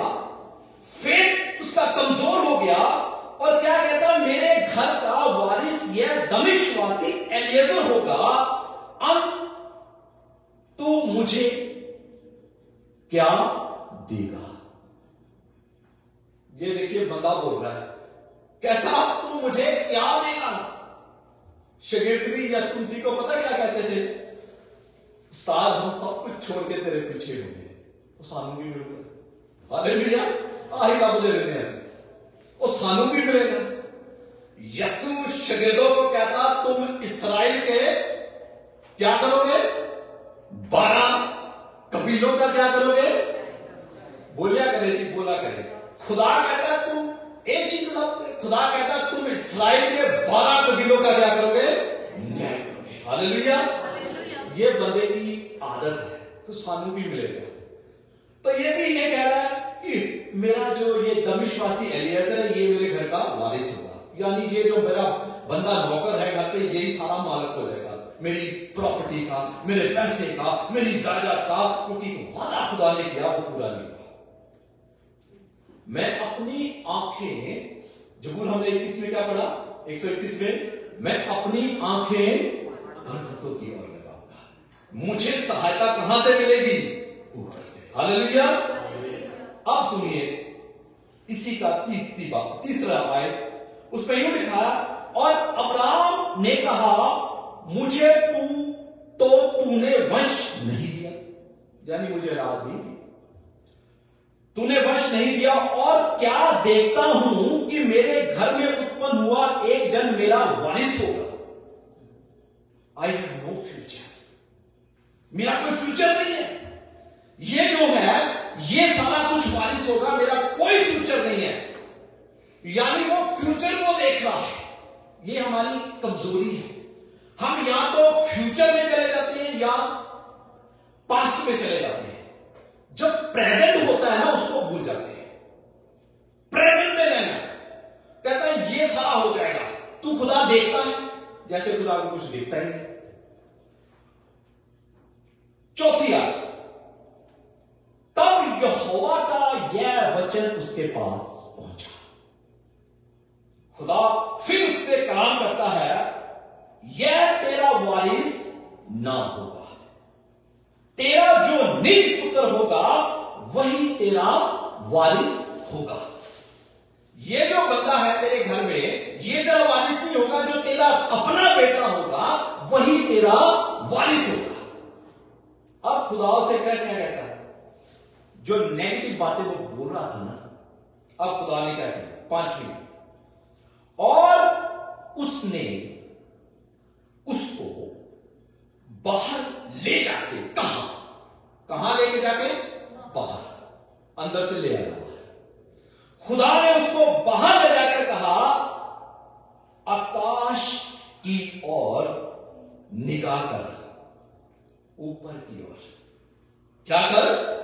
फेथ उसका कमजोर हो गया, और क्या कहता, मेरे घर का वारिस यह दमिश्कवासी एलीएजर होगा, अब तू मुझे क्या देगा? ये देखिए बंदा बोल रहा है, कहता तू मुझे क्या देगा? सेक्रेटरी यसु मसीह को पता क्या कहते थे, उस्ताद हम सब कुछ छोड़ के तेरे पीछे होंगे, वो सानू भी मिलेगा। हालेलुया, आही रब दे रहे हैं, वो सानू भी मिलेगा। यसु शगिर्दों को कहता तुम इस्राएल के क्या करोगे? 12 कबीलों का क्या करोगे? बोलिया करे जी, बोला करे। खुदा कहता तुम एक चीज बताओगे, खुदा कहता तुम इस्राएल के 12 कबीलों का क्या करोगे? न्याय करोगे। हालेलुया, ये बंदे की आदत है, तो सानू भी मिलेगा। तो ये भी ये कह रहा है कि मेरा जो ये दमिश्कवासी एलीएजर है, ये मेरे घर का वारिस होगा। यानी ये जो मेरा बंदा नौकर है घर पे, यही सारा मालिक हो जाएगा, मेरी प्रॉपर्टी का, मेरे पैसे का, मेरी जायदाद का, क्योंकि वादा खुदा ने किया वो पूरा नहीं हुआ। मैं अपनी आंखें, जबूर हमने 21 में क्या पढ़ा, 131 में, मैं अपनी आंखें पर्वतों की ओर लगाऊंगा, मुझे सहायता कहां से मिलेगी? ऊपर से। हालेलुया। अब सुनिए इसी का तीसरा आयत, उस पर यूं लिखा, और अब्राहम ने कहा मुझे तूने वश नहीं दिया, यानी मुझे राज नहीं दी, तूने वश नहीं दिया, और क्या देखता हूं कि मेरे घर में उत्पन्न हुआ एक जन मेरा वारिस होगा। आई हैव नो फ्यूचर, मेरा कोई फ्यूचर नहीं है। ये जो है ये सारा कुछ वारिस होगा, मेरा कोई फ्यूचर नहीं है। यानी वो फ्यूचर को देख रहा है। ये हमारी कमजोरी है, हम या तो फ्यूचर में चले जाते हैं या पास्ट में चले जाते हैं। जब प्रेजेंट होता है ना, उसको भूल जाते हैं। प्रेजेंट में रहना, कहता है ये सारा हो जाएगा, तू खुदा देखता है, जैसे खुदा को कुछ देखता ही नहीं। चौथी आयत, तब यहोवा का यह वचन उसके पास पहुंचा। खुदा फिर उससे कलाम करता है, यह तेरा वारिस ना होगा, तेरा जो निज पुत्र होगा वही तेरा वारिस होगा। ये जो बंदा है तेरे घर में, ये तेरा वारिस नहीं होगा, जो तेरा अपना बेटा होगा वही तेरा वारिस होगा। अब खुदा से क्या कहता है, जो नेगेटिव बातें वो बोल रहा था ना, अब खुदा ने क्या किया, 5वीं, और उसने उसको बाहर ले जाके कहां लेके जाके? बाहर, अंदर से ले आया। खुदा ने उसको बाहर ले जाकर कहा, आकाश की ओर निगाह कर, ऊपर की ओर क्या कर?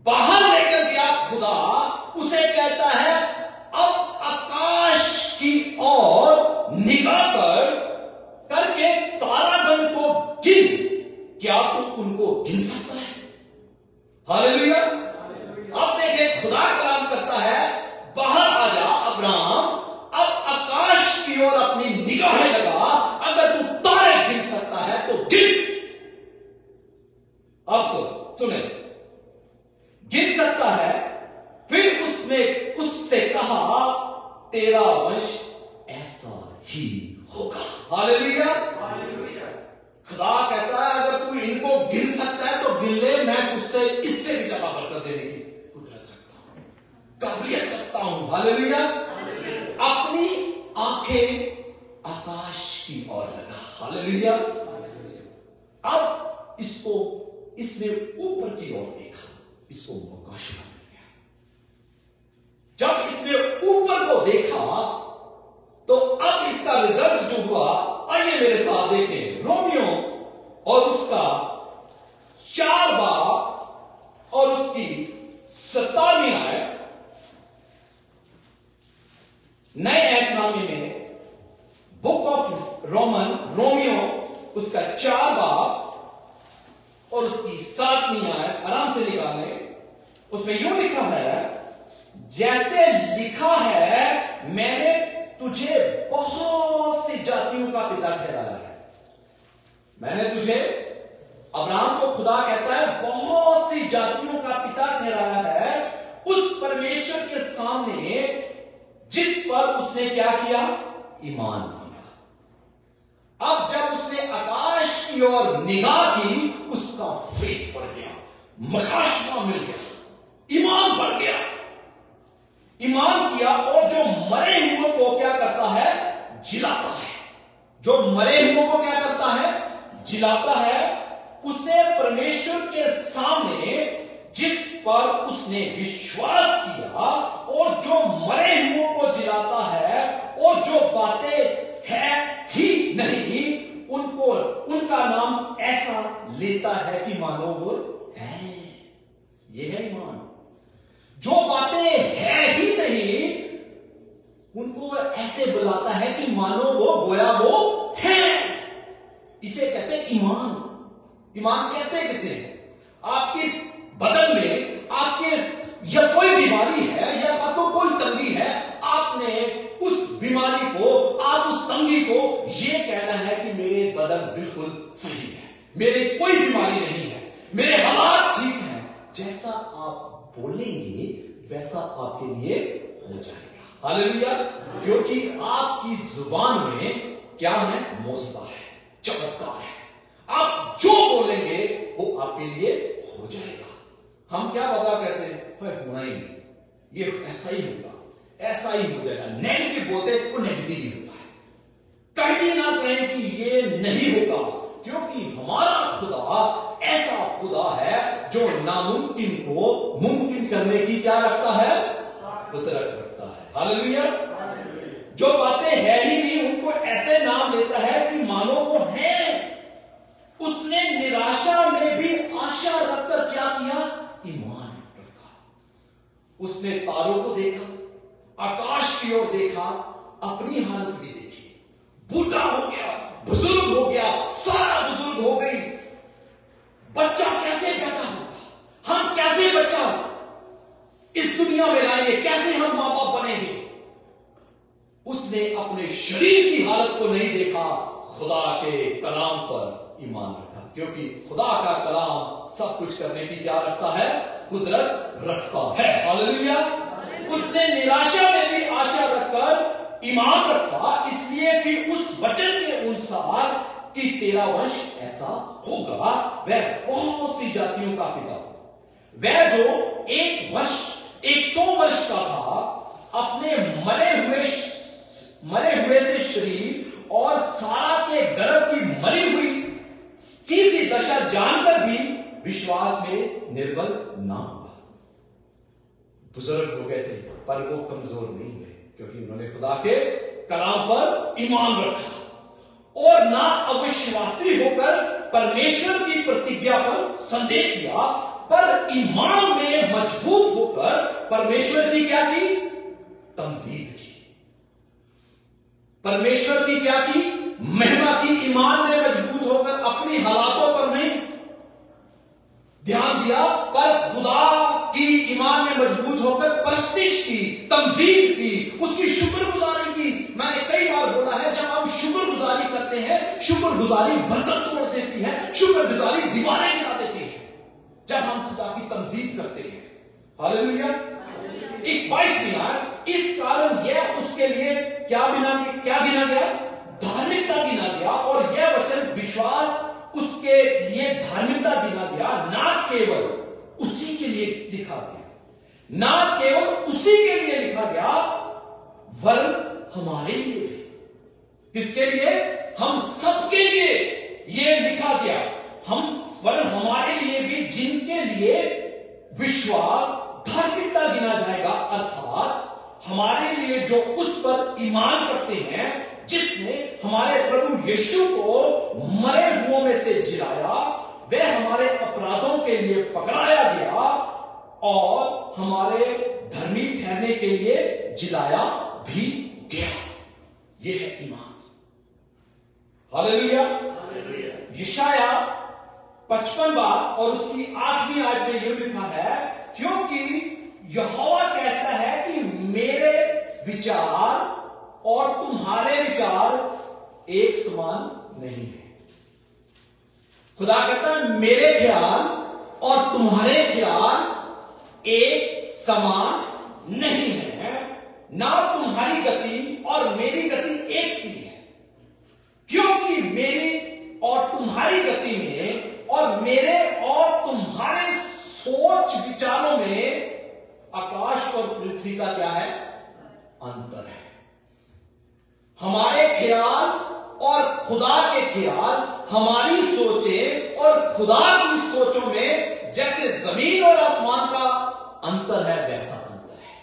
बाहर लेकर गया खुदा, उसे कहता है अब आकाश की ओर निगाह करके तारागण को गिन, क्या तू उनको गिन सकता है? हालेलुया। अब देखिए खुदा कलाम करता है, बाहर आ जा अब्राहम, अब आकाश की ओर अपनी निगाहें लगा, अगर तू तारे गिन सकता है तो गिन। हालेलुया। खुदा कहता है अगर तू इनको गिन सकता है तो गिन ले, मैं तुझसे इससे भी ज्यादा बरकत देने की कुदरत रखता हूं, काबिलियत रखता हूं। हालेलुया। अपनी आंखें आकाश की ओर लगा। हालेलुया। अब इसने ऊपर की ओर देखा, इसको मुकाशफा मिल गया। जब इसने ऊपर को देखा तो अब इसका रिजल्ट जो हुआ, आइए मेरे साथ देखें। रोमियो और उसका 4 बाब और उसकी 17वीं आयत, नए ऐतनामे में बुक ऑफ रोमियो उसका 4 बाब और उसकी 7वीं आयत आराम से निकालें। उसमें यूं लिखा है, जैसे लिखा है मैंने तुझे बहुत सी जातियों का पिता ठहराया है। मैंने तुझे, अब्राहम को खुदा कहता है बहुत सी जातियों का पिता ठहराया है, उस परमेश्वर के सामने जिस पर उसने क्या किया, ईमान किया। अब जब उसने आकाश की ओर निगाह की, उसका फेथ बढ़ गया, मखाशमा मिल गया, ईमान बढ़ गया। ईमान किया और जो मरे हुओं को क्या करता है, जिलाता है। जो मरे हुओं को क्या करता है, जिलाता है। उसे परमेश्वर के सामने जिस पर उसने विश्वास किया और जो मरे हुओं को जिलाता है और जो बातें है ही नहीं उनको, उनका नाम ऐसा लेता है कि मानो वो है। ये है ईमान। जो बातें है ही नहीं उनको वह ऐसे बुलाता है कि मानो वो गोया वो है। इसे कहते हैं ईमान। ईमान कहते हैं किसे, आपके बदन में आपके या कोई बीमारी है या आपको कोई तंगी है, आपने उस बीमारी को, आप उस तंगी को ये कहना है कि मेरे बदन बिल्कुल सही है, मेरे कोई बीमारी नहीं है, मेरे हालात ठीक हैं। जैसा आप बोलेंगे वैसा आपके लिए हो जाएगा। हालेलुया। क्योंकि आपकी जुबान में क्या है, मौजूदा है, चमत्कार है। आप जो बोलेंगे वो आपके लिए हो जाएगा। हम क्या वादा करते हैं, होना ही नहीं, ये ऐसा ही होगा, ऐसा ही हो जाएगा। नेगेटिव बोलते तो नेगेटिव ही होता है। कहीं ना कहें कि ये नहीं होगा, क्योंकि हमारा खुदा ऐसा खुदा है जो नामुमकिन को मुमकिन करने की क्या रखता है, कुदरत रखता है। हालेलुया। जो बातें है ही नहीं उनको ऐसे नाम लेता है कि मानो वो है। उसने निराशा में भी आशा रखकर क्या किया, ईमान रखा। उसने तारों को देखा, आकाश की ओर देखा, अपनी हालत भी देखी। बूढ़ा हो गया, बुजुर्ग हो गया, सारा बुजुर्ग हो गई। बच्चा कैसे पैदा होगा, हम कैसे बच्चा इस दुनिया में लाएंगे, कैसे हम मां बाप बनेंगे। उसने अपने शरीर की हालत को नहीं देखा, खुदा के कलाम पर ईमान रखा। क्योंकि खुदा का कलाम सब कुछ करने की क्या रखता है, कुदरत रखता है। हालेलुया। उसने निराशा में भी आशा रखकर ईमान रखा, इसलिए कि उस वचन के अनुसार कि तेरा वंश ऐसा होगा, वह बहुत सी जातियों का पिता हो। वह जो 100 वर्ष का था, अपने मरे हुए से शरीर और सारा के गर्भ की मरी हुई की सी दशा जानकर भी विश्वास में निर्बल ना हुआ। बुजुर्ग हो गए थे पर वो कमजोर नहीं हुए, क्योंकि उन्होंने खुदा के कलाम पर ईमान रखा और ना अविश्वासी होकर परमेश्वर की प्रतिज्ञा पर संदेह किया, पर ईमान में मजबूत होकर परमेश्वर की क्या की, तमजीद की। परमेश्वर की क्या की, महिमा की। ईमान में मजबूत होकर अपनी हालातों पर नहीं ध्यान दिया, पर खुदा की ईमान में मजबूत होकर परस्तिश की, तमजीद की, उसकी शुक्रगुजारी की। मैंने कई बार बोला है, जब हम शुक्रगुजारी करते हैं, शुक्रगुजारी बरकत तोड़ देती है, शुक्रगुजारी दीवारें गिरा देती है जब हम खुदा की तमजीद करते हैं। हालेलुया। 22 इस कारण यह उसके लिए क्या गिना गया, धार्मिकता गिना गया, और यह वचन विश्वास उसके लिए धार्मिकता गिना गया, ना केवल उसी के लिए लिखा गया, ना केवल उसी के लिए लिखा गया, वरन हमारे लिए भी। किसके लिए? हम सबके लिए ये लिखा गया, वरन हमारे लिए भी, जिनके लिए विश्वास धार्मिकता गिना जाएगा, अर्थात हमारे लिए जो उस पर ईमान करते हैं, जिसने हमारे प्रभु यीशु को मरे हुओं में से जिलाया, वह हमारे अपराधों के लिए पकड़ाया गया और हमारे धर्मी ठहरने के लिए जिलाया भी गया। यह है ईमान। हालेलुया। यशाया 55 बार और उसकी 8वीं आयत में यह लिखा है, क्योंकि यहोवा कहता है कि मेरे विचार और तुम्हारे विचार एक समान नहीं है। खुदा कहता है मेरे ख्याल और तुम्हारे ख्याल एक समान नहीं है, ना तुम्हारी गति और मेरी गति एक सी है, क्योंकि मेरी और तुम्हारी गति में और मेरे और तुम्हारे सोच विचारों में आकाश और पृथ्वी का क्या है? अंतर है। हमारे ख्याल और खुदा के ख्याल, हमारी सोचें और खुदा की सोचों में जैसे जमीन और आसमान का अंतर है, वैसा अंतर है।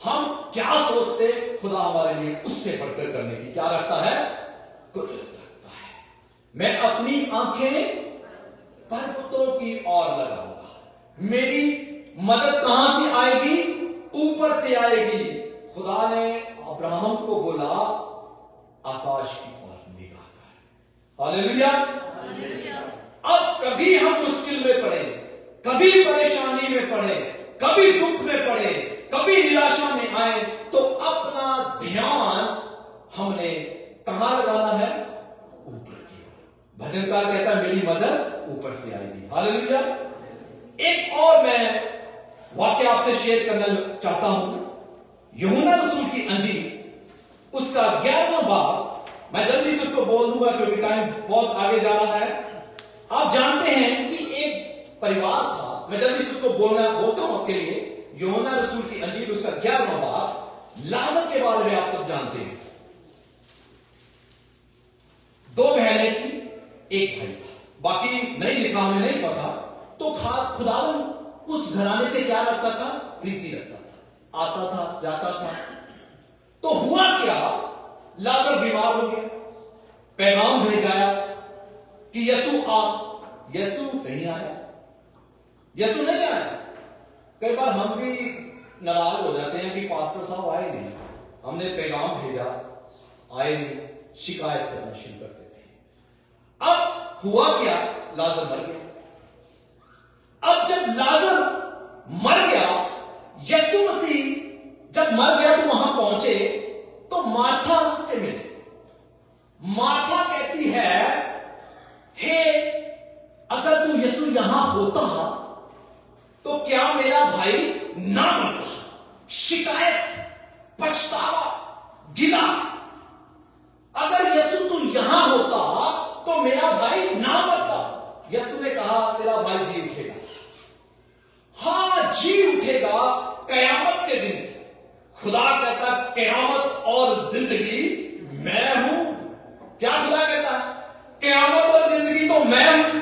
हम क्या सोचते, खुदा हमारे लिए उससे बढ़कर करने की क्या रखता है? कुदरत रखता है। मैं अपनी आंखें पर्वतों की ओर लगाऊंगा, मेरी मदद कहां से आएगी? ऊपर से आएगी। खुदा ने अब्राहम को बोला आकाश की ओर निगाह कर। हालेलुया। अब कभी हम मुश्किल में पड़े, कभी परेशानी में पड़े, कभी दुख में पड़े, कभी निराशा में आए, तो अपना ध्यान हमने कहां लगाना है? ऊपर की ओर। भजनकार कहता है मेरी मदद ऊपर से आएगी। हालेलुया। एक और मैं वाक्य आपसे शेयर करना चाहता हूं, यूहन्ना रसूल की अंजील उसका 11वां बाब। मैं जल्दी से उसको बोल दूंगा क्योंकि टाइम बहुत आगे जा रहा है। आप जानते हैं कि एक परिवार था, मैं जल्दी से उसको बोलता हूं आपके लिए। यूहन्ना रसूल की अंजील उसका 11वां बाब, लाजर के बारे में आप सब जानते हैं। 2 बहनें थी, एक भाई था, बाकी नहीं लिखा, हमें नहीं पता। तो खुदावन उस घराने से क्या रखता था? प्रीति रखता था, आता था, जाता था। तो हुआ क्या? लाजर बीमार हो गया, पैगाम भेजाया कि यसू आ। यसू नहीं आया, यसू नहीं आया। कई बार हम भी नाराज हो जाते हैं कि पास्टर साहब आए नहीं, हमने पैगाम भेजा, आए नहीं, शिकायत करना शुरू कर देते हैं। अब हुआ क्या? लाजर मर गया। अब जब लाजर मर गया, यीशु मसीह जब मर गया तो वहां पहुंचे तो मार्था से मिले। मार्था कहती है, हे अगर तू यीशु यहां होता तो क्या मेरा भाई ना मरता? शिकायत, पछतावा, गिला। अगर यीशु तू यहां होता तो मेरा भाई ना मरता। यीशु ने कहा तेरा भाई जी उठेगा। हाँ, जी उठेगा कयामत के दिन। खुदा कहता कयामत और जिंदगी मैं हूं। क्या खुदा कहता है? कयामत और जिंदगी तो मैं हूं।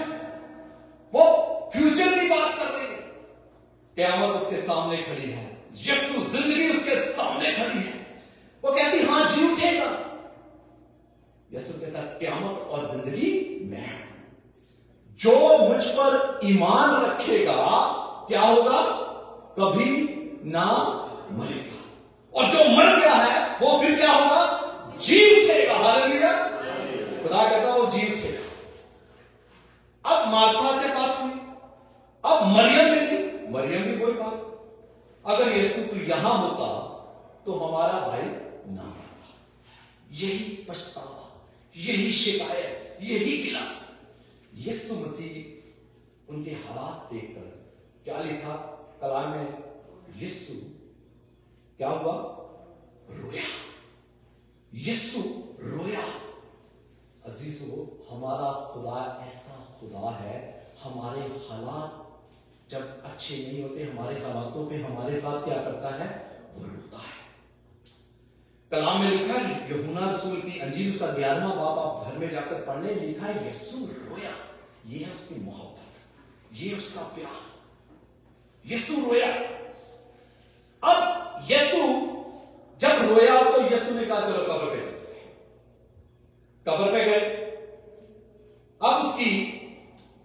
वो फ्यूचर की बात कर रही है। कयामत उसके सामने खड़ी है, यीशु जिंदगी उसके सामने खड़ी है। वो कहती हां जी उठेगा। यीशु कहता कयामत और जिंदगी मैं हूं। जो मुझ पर ईमान रखेगा क्या होगा? कभी ना मरेगा। और जो मर गया है वो फिर क्या होगा? जी उठेगा। हालेलुया। खुदा कहता वो जी उठेगा। अब मार्था से बात हुई, अब मरियम मिली, मरियम भी वही बात, अगर यीशु तू यहां होता तो हमारा भाई ना मरता। यही पछतावा, यही शिकायत, यही गिला। यीशु मसीह उनके हालात देखकर क्या लिखा कलाम में? यीशु क्या हुआ? रोया। यीशु रोया। अजीजों, हमारा खुदा ऐसा खुदा है, हमारे हालात जब अच्छे नहीं होते, हमारे हालातों पे हमारे साथ क्या करता है? वो रोता है। कलाम में लिखा है, यूहन्ना रसूल की अंजील उसका 11वां बाब आप घर में जाकर पढ़ने, लिखा है यीशु रोया। ये है उसकी मोहब्बत, ये उसका प्यार। यीशु रोया। अब यीशु जब रोया तो यीशु ने कहा चलो कब्र पे चलते हैं। कब्र पे गए। अब उसकी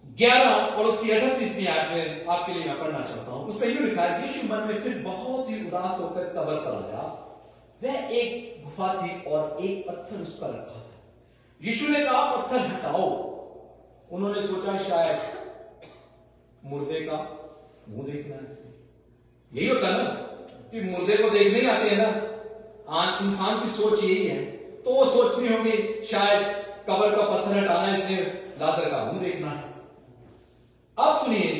11 और उसकी 38वीं आयत में आपके लिए मैं पढ़ना चाहता हूं। उसमें यूं लिखा है, यीशु मन में फिर बहुत ही उदास होकर कब्र पर आया। वह एक गुफा थी और एक पत्थर उस पर रखा था। यीशु ने कहा पत्थर हटाओ। उन्होंने सोचा शायद मुर्दे का मुंह देखना है इसमें। यही होता है ना कि मुर्दे को देखने ही आते हैं ना, इंसान की सोच यही है। तो वो सोचनी होगी शायद कब्र का पत्थर हटाना, इसने लाजर का मुंह देखना है। अब सुनिए,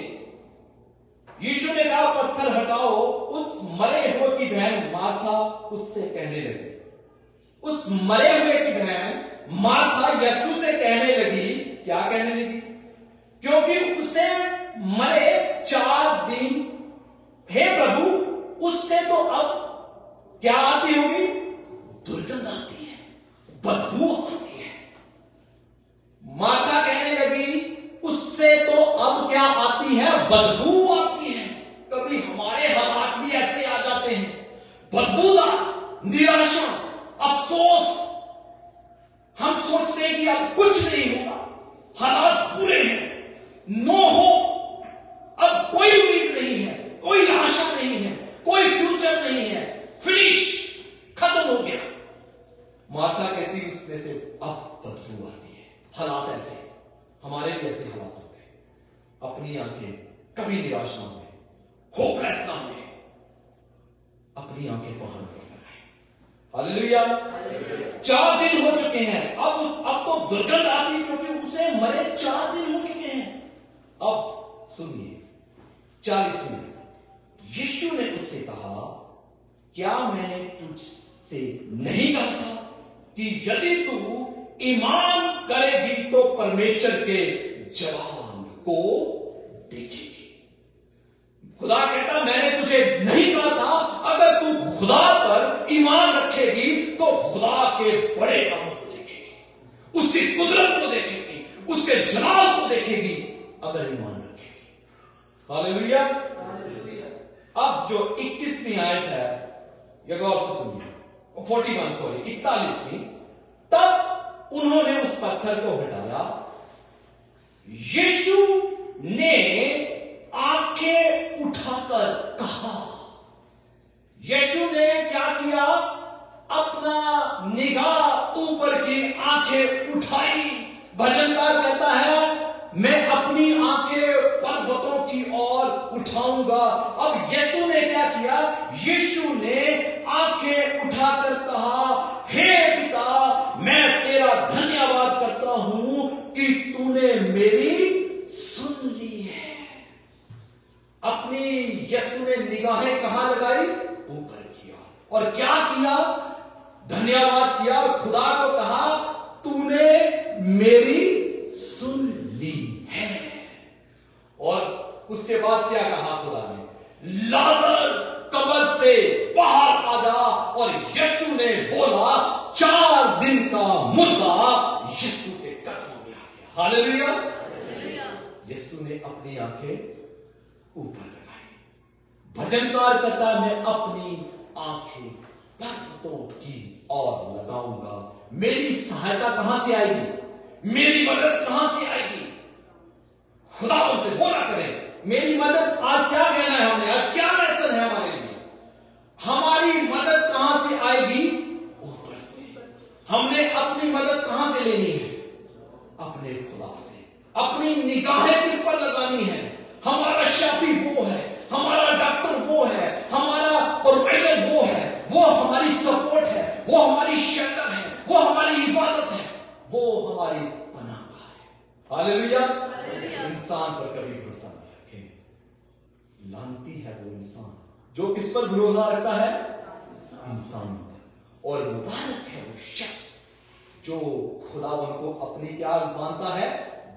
यीशु ने कहा पत्थर हटाओ। उस मरे हुए की बहन मार्था उससे कहने लगी। उस मरे हुए की बहन मार्था यीशु से कहने लगी, क्या कहने लगी? क्योंकि उसे मरे 4 दिन। हे प्रभु, उससे तो अब क्या आती होगी? दुर्गंध आती है, बदबू आती है। मार्था कहने लगी उससे तो अब क्या आती है? बदबू आती है। कभी हमारे हालात भी ऐसे आ जाते हैं, बदबूदार, निराशा, अफसोस। हम सोचते हैं कि अब कुछ नहीं होगा, हालात बुरे हैं, नो हो, अब कोई उम्मीद नहीं है, कोई आशा नहीं है, कोई फ्यूचर नहीं है, फिनिश, खत्म हो गया। मार्था कहती उसमें से अब बदबू आती है। हालात ऐसे, हमारे भी ऐसे हालात होते हैं। अपनी आंखें कभी निराश ना हो, होपलेस ना हो, अपनी आंखें पहाड़ पर लगाएं। हालेलुया। 4 दिन हो चुके हैं। अब तो दुर्गंध आती, क्योंकि उसे मरे 4 दिन हो चुके हैं। अब सुनिए 40वें, यीशु ने उससे कहा, क्या मैंने तुझसे नहीं कहा था कि यदि तू ईमान करेगी तो परमेश्वर के जलाल को देखेगी? खुदा कहता, मैंने तुझे नहीं कहा था, अगर तू खुदा पर ईमान रखेगी तो खुदा के बड़े कामों को देखेगी, उसकी कुदरत को देखेगी, उसके जलाल को देखेगी, अगर ईमान रखेगी। हालेलुया। अब जो 21वीं आयत है, ये गौर से सुनिए, 41 तब उन्होंने उस पत्थर को हटाया। यीशु ने आंखें उठाकर कहा। यीशु ने क्या किया? अपना निगाह ऊपर की आंखें उठाई। भजनकार कहता है, मैं अपनी आंखें पर्वतों की ओर उठाऊंगा। अब यीशु ने क्या किया? यीशु ने आंखें उठाकर कहा, हे पिता, मैं तेरा धन्यवाद करता हूं कि तूने मेरी सुन ली है। अपनी यीशु ने निगाहें कहां लगाई? ऊपर किया। और क्या किया? धन्यवाद किया और खुदा को कहा, तूने मेरी सुन ली है। और उसके बाद क्या कहा खुदा ने? लाजर कब्र से बाहर आ जा। और यीशु ने बोला, 4 दिन का मुर्दा यीशु के कदमों में आ गया। हालेलुया। यीशु ने अपनी आंखें ऊपर लगाई। भजनकार कहता, मैं अपनी आंखें पर्वतों की ओर लगाऊंगा। मेरी सहायता कहां से आएगी? मेरी मदद कहां से आएगी? खुदा उनसे बोला करें, मेरी मदद। आज क्या कहना है हमने? आज क्या लेसन है हमारे लिए? हमारी मदद कहां से आएगी? ऊपर से। हमने अपनी मदद कहां से लेनी है? अपने खुदा से। अपनी निगाहें किस पर लगानी है? हमारा शाफी वो है, हमारा डॉक्टर वो है, हमारा प्रोवाइडर वो है, वो हमारी सपोर्ट है, वो हमारी शेल्टर है, वो हमारी हिफाजत है, वो हमारी पनाह है। हालेलुया। इंसान पर कभी भरोसा नहीं रखें। लानती है वो इंसान जो किस पर भरोसा रखता है? इंसान पर। और मुबारक है वो शख्स जो खुदावन को अपनी क्या मानता है?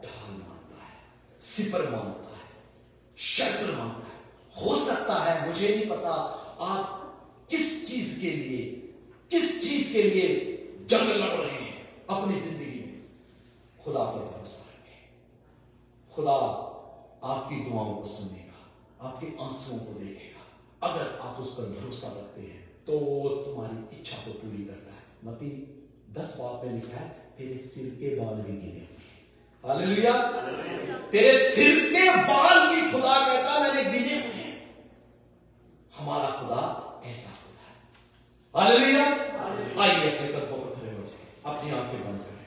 ढाल मानता है, सिपर मानता है, शेल्टर मानता है। हो सकता है, मुझे नहीं पता आप किस चीज के लिए जंग लड़ रहे हैं अपनी जिंदगी में। खुदा पर भरोसा रखें, खुदा आपकी दुआओं को सुनेगा, आपके आंसुओं को देखेगा। अगर आप उस पर भरोसा रखते हैं तो वो तुम्हारी इच्छा को पूरी करता है। मत्ती 10 बाब में लिखा है, तेरे सिर के बाल भी गिने हुए। हालेलुया। तेरे सिर के बाल भी खुदा कहता मैंने गिने हुए हैं। हमारा खुदा ऐसा खुदा है। हालेलुया। आइए अपने कदमों पर खड़े हो जाए, अपनी आंखें बंद करें,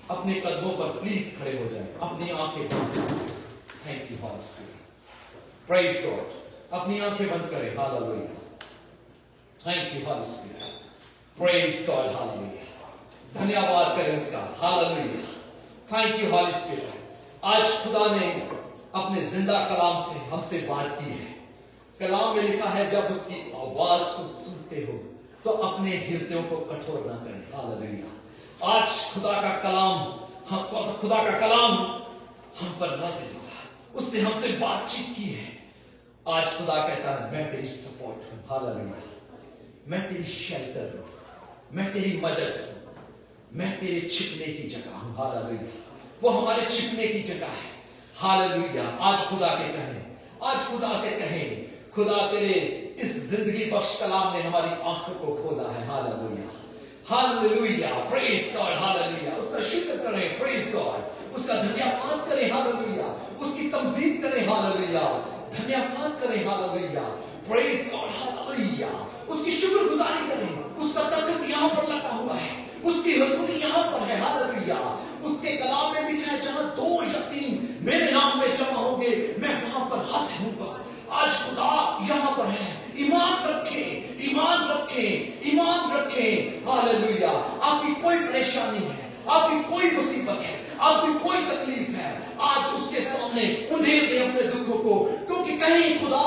अपने कदमों पर प्लीज खड़े हो जाए, अपनी आंखें बंद करें। Thank you holy spirit, praise God. अपनी आंखें बंद करें। Hallelujah. Thank you holy spirit, praise God. Hallelujah. धन्यवाद करें उसका। Hallelujah. Thank you holy spirit. आज खुदा ने अपने जिंदा कलाम से हमसे बात की है। कलाम में लिखा है, जब उसकी आवाज को सुनते हो तो अपने हृदयों को कठोर ना करें। हालेलुया। आज खुदा का कलाम हम पर नाज़िल हुआ, उसने हमसे बातचीत की है। आज खुदा कहता है, मैं तेरी सपोर्ट हूं। हालेलुया। मैं तेरी शेल्टर हूं, मैं तेरी मदद हूं, मैं तेरे छिपने की जगह हूं। हालेलुया। वो हमारे छिपने की जगह है। हालेलुया। आज खुदा के कहें, आज खुदा से कहें, खुदा तेरे इस जिंदगी बख्श कलाम ने हमारी आंखों को खोला है। Hallelujah. Hallelujah. Praise God. Hallelujah. उसका शुक्र करें। Praise God. उसका धन्यवाद करें। हालेलुया। उसकी तमजीद करें। हालेलुया। धन्यवाद करें। हालेलुया। Praise God. हालेलुया। उसकी शुक्रगुजारी करें। उसका ताकत यहां पर लगा हुआ है, उसकी हजूरी यहां पर है। हालेलुया। उसके कलाम में लिखा है, जहां 2 या 3 मेरे नाम में जमा होंगे, मैं वहां पर हाजिर हूंगा। आज खुदा यहां पर है। ईमान रखें, ईमान रखें, ईमान रखें। हालेलुया। आपकी कोई परेशानी है, आपकी कोई मुसीबत है, आपकी कोई तकलीफ है, आज उसके सामने उंडेल दे अपने दुखों को, क्योंकि कहीं खुदा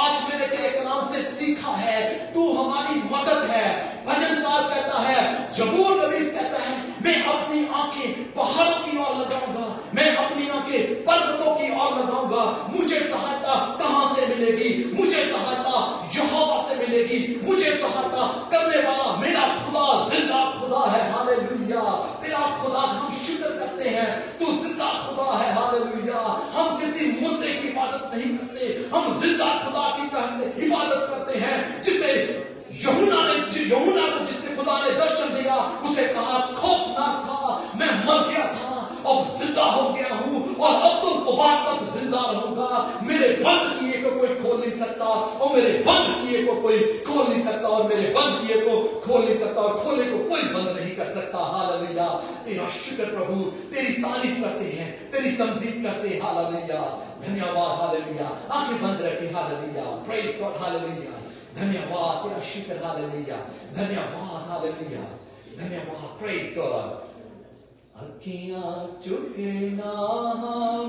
आज मैंने तेरे कलाम से सीखा है, तू हमारी मदद है। भजनकार कहता है, जबूर नबीस कहता है, मैं अपनी आंखें पहाड़ों की ओर लगाऊंगा, मैं अपनी आंखें पर्वतों की ओर लगाऊंगा। मुझे सहायता कहां से मिलेगी? मुझे सहायता यहोवा से मिलेगी। मुझे सहायता करने वाला मेरा खुदा जिंदा खुदा है। हालेलुया। तेरा खुदा, हम शुक्र करते हैं, तू जिंदा खुदा है। हालेलुया। हम किसी मुद्दे की इबादत नहीं करते, हम जिंदा खुदा की इबादत करते हैं, जिसे यूहन्ना को जिसने खुदा ने दर्शन दिया, उसे कहा, खौफनाक था, मैं मर गया था, अब जिंदा हो गया हूं और अब तो दोबारा तक जिंदा रहूंगा। मेरे बंद किए को कोई खोल नहीं सकता, और मेरे बंद किए को कोई खोल नहीं सकता, और मेरे बंद किए को खोल नहीं सकता, और खोले को कोई बंद नहीं कर सकता। हालेलुया। तेरा शुक्र प्रभु, तेरी तारीफ करते हैं, तेरी तमजीद करते हैं। हालेलुया। धन्यवाद। हालेलुया। आंखें बंद रखें। हालेलुया। Praise God. हालेलुया। धन्यवाद, तेरा शुक्र। हालेलुया। धन्यवाद। हालेलुया। धन्यवाद। Praise God. अखियां चुकना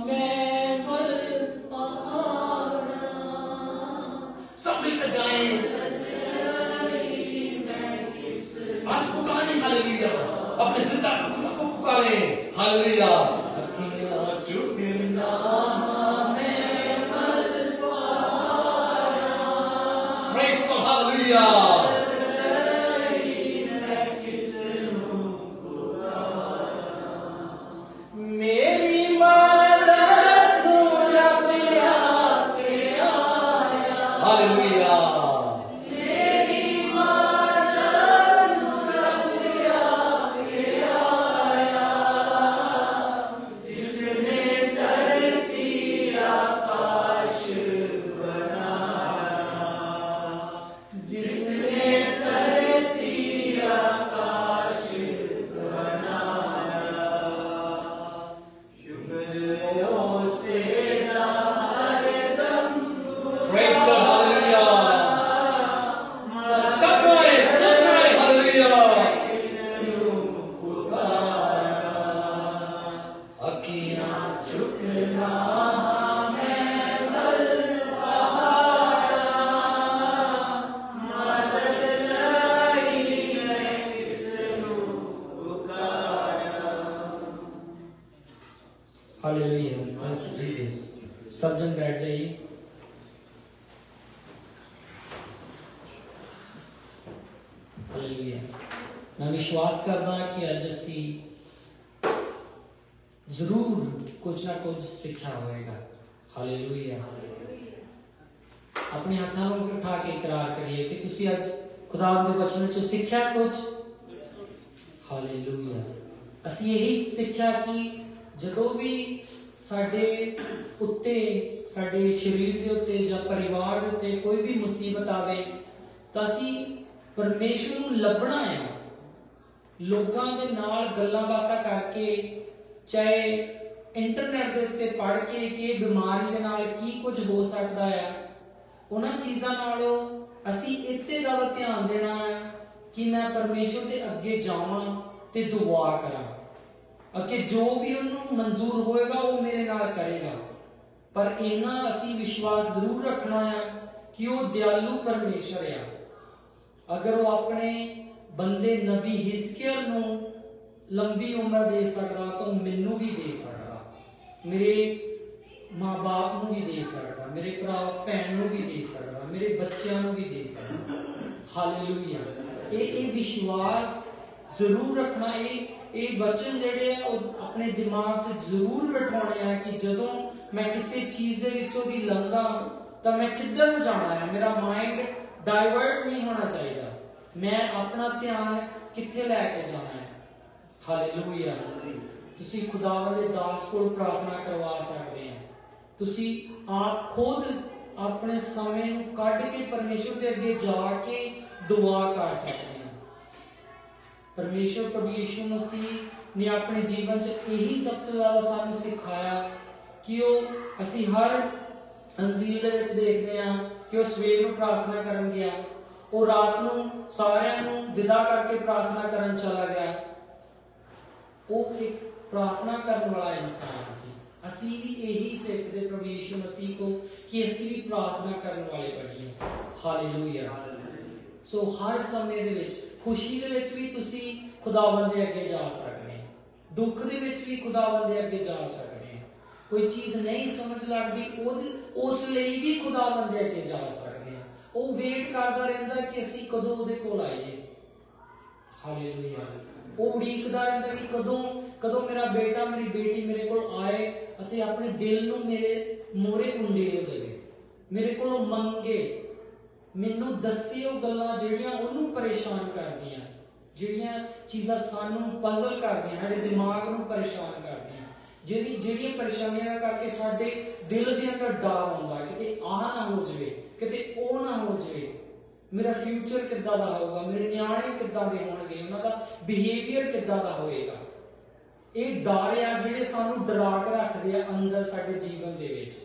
मैं सब मिलकर गाएं। आज पुकारें। हालेलुया। अपने जिंदा खुदा को पुकारें। हालेलुया। अखियां चुकना मैं praise God. Hallelujah. Hallelujah, thank you Jesus. सब जन बैठ जाइए। हालेलुया। मैं विश्वास करदा कि अज असी जरूर कुछ ना कुछ सीखा होएगा। हालेलुया। अपने हाथों को उठा के इकरार करिए कि तुसी अज खुदा दे वचन चो सीखा कुछ। हालेलुया। असी यही सीखा कि जदों भी साडे उत्ते, साडे शरीर दे उत्ते या परिवार दे उत्ते कोई भी मुसीबत आवे तां असी परमेश्वर नूं लभना है। लोकां दे नाल गल्लां बातां करके, चाहे इंटरनेट दे उत्ते पढ़ के कि बीमारी दे नाल की कुछ हो सकदा है, उन्हां चीज़ां नालों असी इत्ते ज़्यादा ध्यान देना है कि मैं परमेश्वर दे अगे जावां ते दुआ करां। अगे जो भी उन्होंने मंजूर होएगा वो मेरे नाल करेगा। पर इन्ना असी विश्वास जरूर रखना है कि वो दयालु परमेश्वर है। अगर वो अपने बंदे नबी हिजकियल नूं लंबी उम्र दे सकदा तो मैनू भी दे सकदा, मेरे माँ बाप नूं भी दे सकदा, मेरे भरा भैन नूं भी दे सकदा, मेरे बच्चों नूं भी दे सकदा। हालेलुया। ये विश्वास जरूर रखना। ये वचन जेडे है अपने दिमाग च जरूर बिठाने हैं कि जदों मैं किसी चीज दे विचों दी लंघा तो मैं किधर जाना है, मेरा माइंड डाइवर्ट नहीं होना चाहिए, मैं अपना ध्यान किथे लैके जाना है। हालेलुया। तुसी खुदावंद दे दास कोल प्रार्थना करवा सकते हैं। तुसी आप खुद अपने समय नूं कढ के परमेश्वर दे अगे जाके दुआ कर सकते हैं। परमेश्वर प्रभु यीशु मसीह ने अपने जीवन च यही सब तो ज्यादा सानू सिखाया कि असी हर अंजील दे विच देखते हैं कि वो सवेर नूं प्रार्थना करन गया, वो रात नूं सारिआं नूं विदा करके प्रार्थना करन चला गया। वो एक प्रार्थना करने वाला इंसान सी। असी भी यही सीखते प्रभु यीशु मसीह को कि असी भी प्रार्थना करने वाले बनिए। हालेलुया। सो हर समय दे विच, खुशी दे विच भी तुसी खुदावंद दे अगे जा सकते हैं, दुख दे विच भी खुदावंद दे अगे जा सकते हैं। कोई चीज नहीं समझ लगती उस लिए भी खुदावंद दे अगे जा सकते हैं। वो वेट करता रहता कि असी कदों उहदे कोल आईए। हालेलुया। वो उड़ीकदा रहता कि कदों मेरा बेटा मेरी बेटी मेरे कोल आए अते अपने दिल नूं मेरे मोहरे उंडेल देवे, मेरे कोलों मंगे, मैनू दस्से वो गल्लां जिहड़ियां उहनूं परेशान करदियां, जिहड़ियां चीज़ां सानू पजल करदियां, साडे दिमाग नूं परेशान करदियां, जिहड़ियां परेशानियां करके साडे दिल दे अंदर डर आउंदा किते आ ना हो जाए, किते ओ ना हो जाए, मेरा फ्यूचर किद्दां दा होगा, मेरे न्याणे किद्दां दे होणगे, उन्हां दा बिहेवियर किद्दां दा होएगा। ये डर आ जिहड़े सानू डरा के रखदे आ अंदर साडे जीवन दे विच।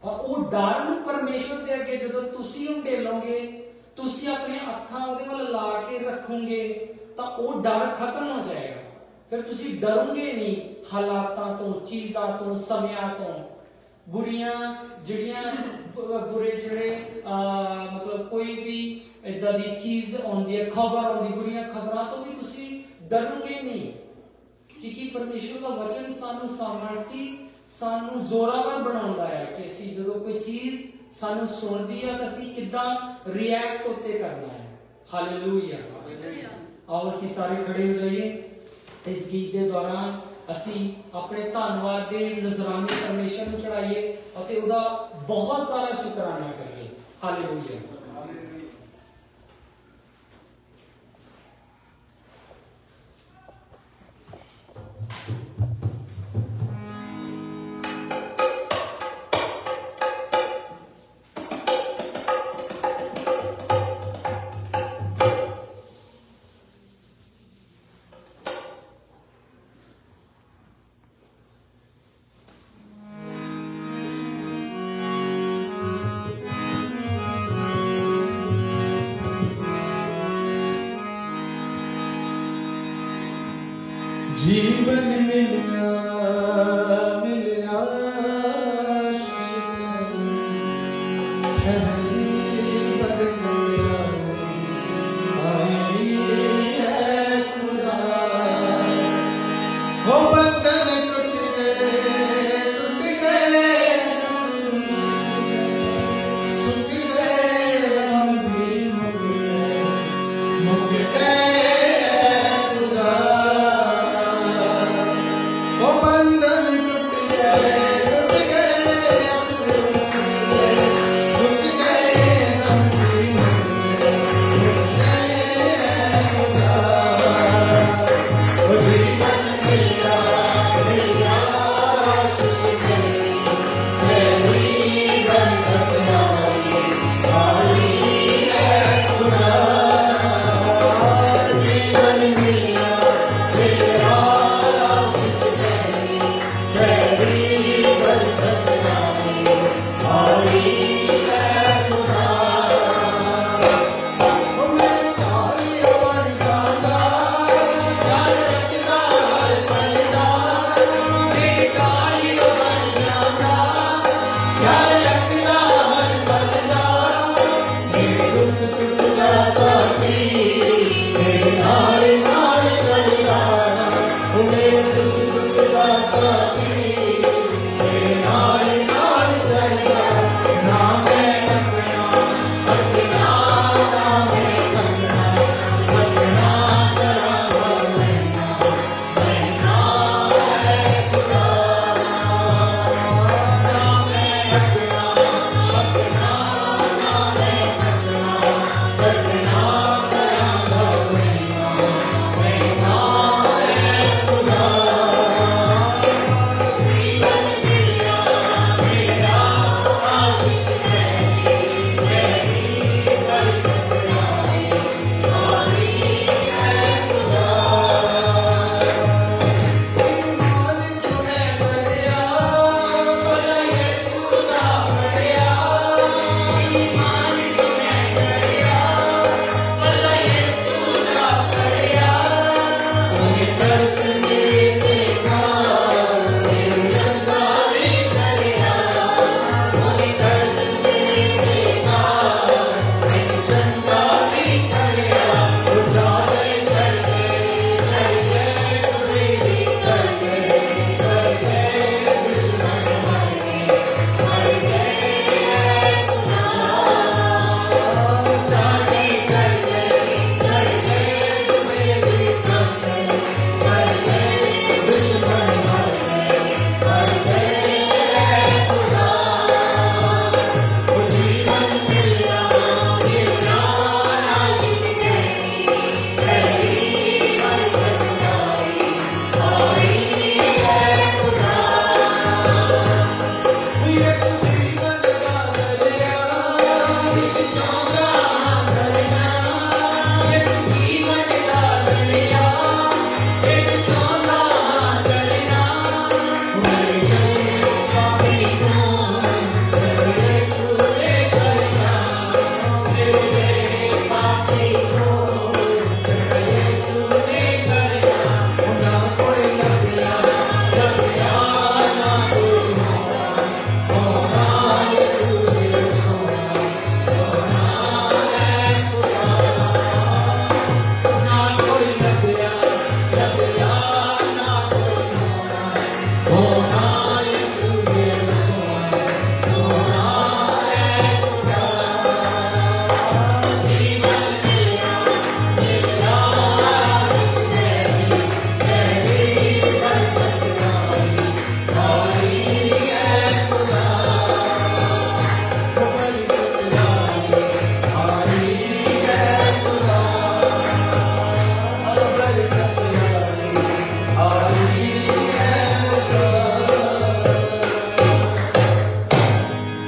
वो डर नूं परमेश्वर दे अगे जदों तुसीं उंडेलोगे, तुसीं अपनी अखां उहदे वल ला के रखोगे तां वो डर खत्म हो जाएगा। फिर तुसीं डरोगे नहीं हालातां तो, चीज़ां तो, समयां तो। बुरियां जिहड़ियां बुरे जिहड़े मतलब कोई भी इदां दी चीज़ आउंदी है, खबर आउंदी, बुरियां खबरां तो भी तुसीं डरोगे नहीं, क्योंकि परमेश्वर का वचन सानू सामर्थी, सानू जोरावर बनाउंदा है कि असी जदों कोई चीज सानू सुनदी है तो असी किद्दां रिएक्ट उत्ते करना है। हालेलुया। आओ असी सारे खड़े हो जाइए। इस गीत के दौरान असी अपने धन्नवाद दे नजराने परमेश्वर नूं चढ़ाइए और उहदा बहुत सारा शुकराना करिए। हालेलुया। जीवन मिलया मिलया ठहरी बरगया आई है खुदा हो बंधन टूट गए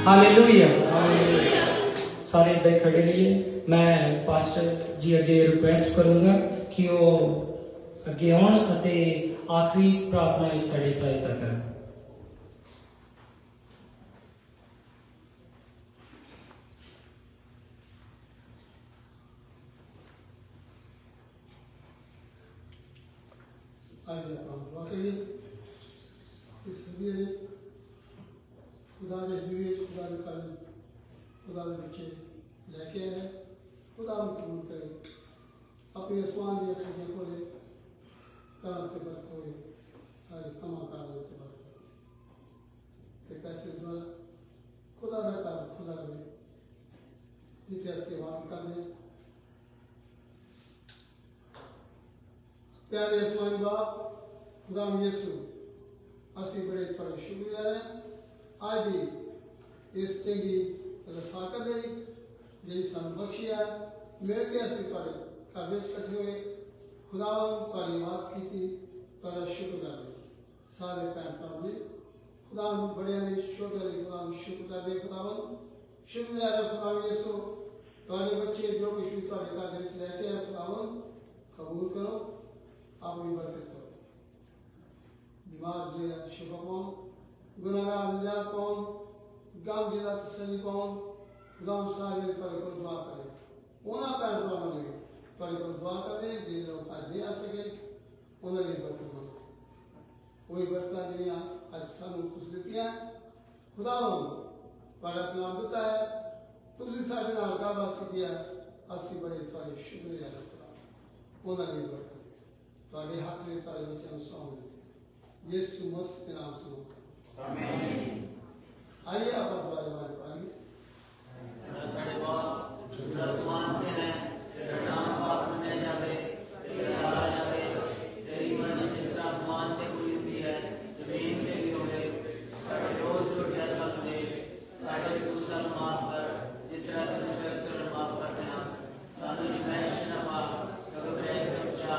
हालेलुया। सारे इधर खड़े रहिए। मैं पास्टर जी अगे रिक्वेस्ट करूंगा कि वो अगे आउण अते आखिरी प्रार्थना में साड़ी सहायता करें। खुदा ने दिव्य खुदा ने करम खुदा ने बच्चे लेके आए खुदा में कबूल करे अपने आसमान दिए खड़े खोले करम ते बरत होए सारे कमा कार ते बरत होए ते पैसे द्वारा खुदा रहता खुदा रहे जिसे इसके बात कर दे प्यारे आसमानी बाप खुदा यीशु ਅਸੀਂ ਬੜੇ ਤੁਹਾਡੇ ਸ਼ੁਕਰਗੁਜ਼ਾਰ ਹਾਂ ਅੱਜ ਦੀ ਇਸ ਚੰਗੀ ਰਫਾਕਤ ਲਈ ਜਿਹੜੀ ਸਾਨੂੰ ਬਖਸ਼ੀ ਹੈ ਮਿਲ ਕੇ ਅਸੀਂ ਤੁਹਾਡੇ ਘਰ ਵਿੱਚ ਇਕੱਠੇ ਹੋਏ ਖੁਦਾਵੰਦ ਤੁਹਾਡੀ ਬਾਤ ਕੀਤੀ ਤੁਹਾਡਾ ਸ਼ੁਕਰ ਕਰਦੇ ਸਾਰੇ ਭੈਣ ਭਰਾਵਾਂ ਨੇ खुदावंद बड़े ने छोटे ने खुदावंद शुक्र कर दे खुदावंद शुक्रिया है खुदावंद यीशु तुम्हारे बच्चे जो कुछ भी तुम्हारे घर में लेके आए खुदावंद कबूल करो आप भी बरकत करो दिमाग ले शिफा कौन गुनाहगार निजात कौन गम जिला तसल्ली कौन खुदावंद सारे तुम्हारे को दुआ करे ओना पैर पर ने तुम्हारे को दुआ कर दे जिन लोग आज नहीं आ सके उन्हें भी बरकत करो कोई बरकत नहीं आज सानू कुछ दिया खुदावंद बड़ा कलाम देता है तुझे सारे नाल गाबात की दिया अस्सी बड़े तुम्हारे शुक्रिया खुदा उन्होंने बरकत तुम्हारे हाथ में तुम्हारे बच्चों सौंप यीशु मसीह के नाम से आमीन आइए आप दुआ हमारे पढ़ेंगे साढ़े बाप जो आसमान में है तेरा नाम पाक में जावे तेरा राज आवे तेरी मर्जी जिस आसमान से पूरी हुई है जमीन पे भी होवे साढ़े रोज रोटी अल्लाह दे साढ़े गुस्सा माफ कर जिस तरह तुझे अक्सर माफ करते हैं सानू मैश न माफ कभी ब्रेक कब्जा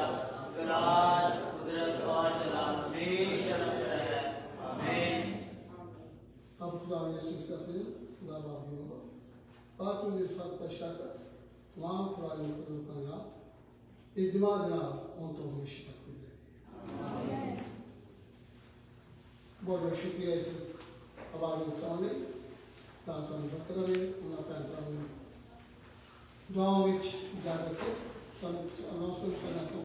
गराज कुदरत और जलाल हमेशा रखता है आमीन अब खुदा यीशु का फिर खुदा बाप ही होगा और तुझे फर्क शाका तमाम फराज़ों को रुकना इज्मा देना उन तो हमेशा तक बहुत बहुत शुक्रिया इस आवाज़ उठाने लिए ताकि बरकत रहे उन्हें पैन दुआओं में याद रखें तो अनाउंसमेंट करना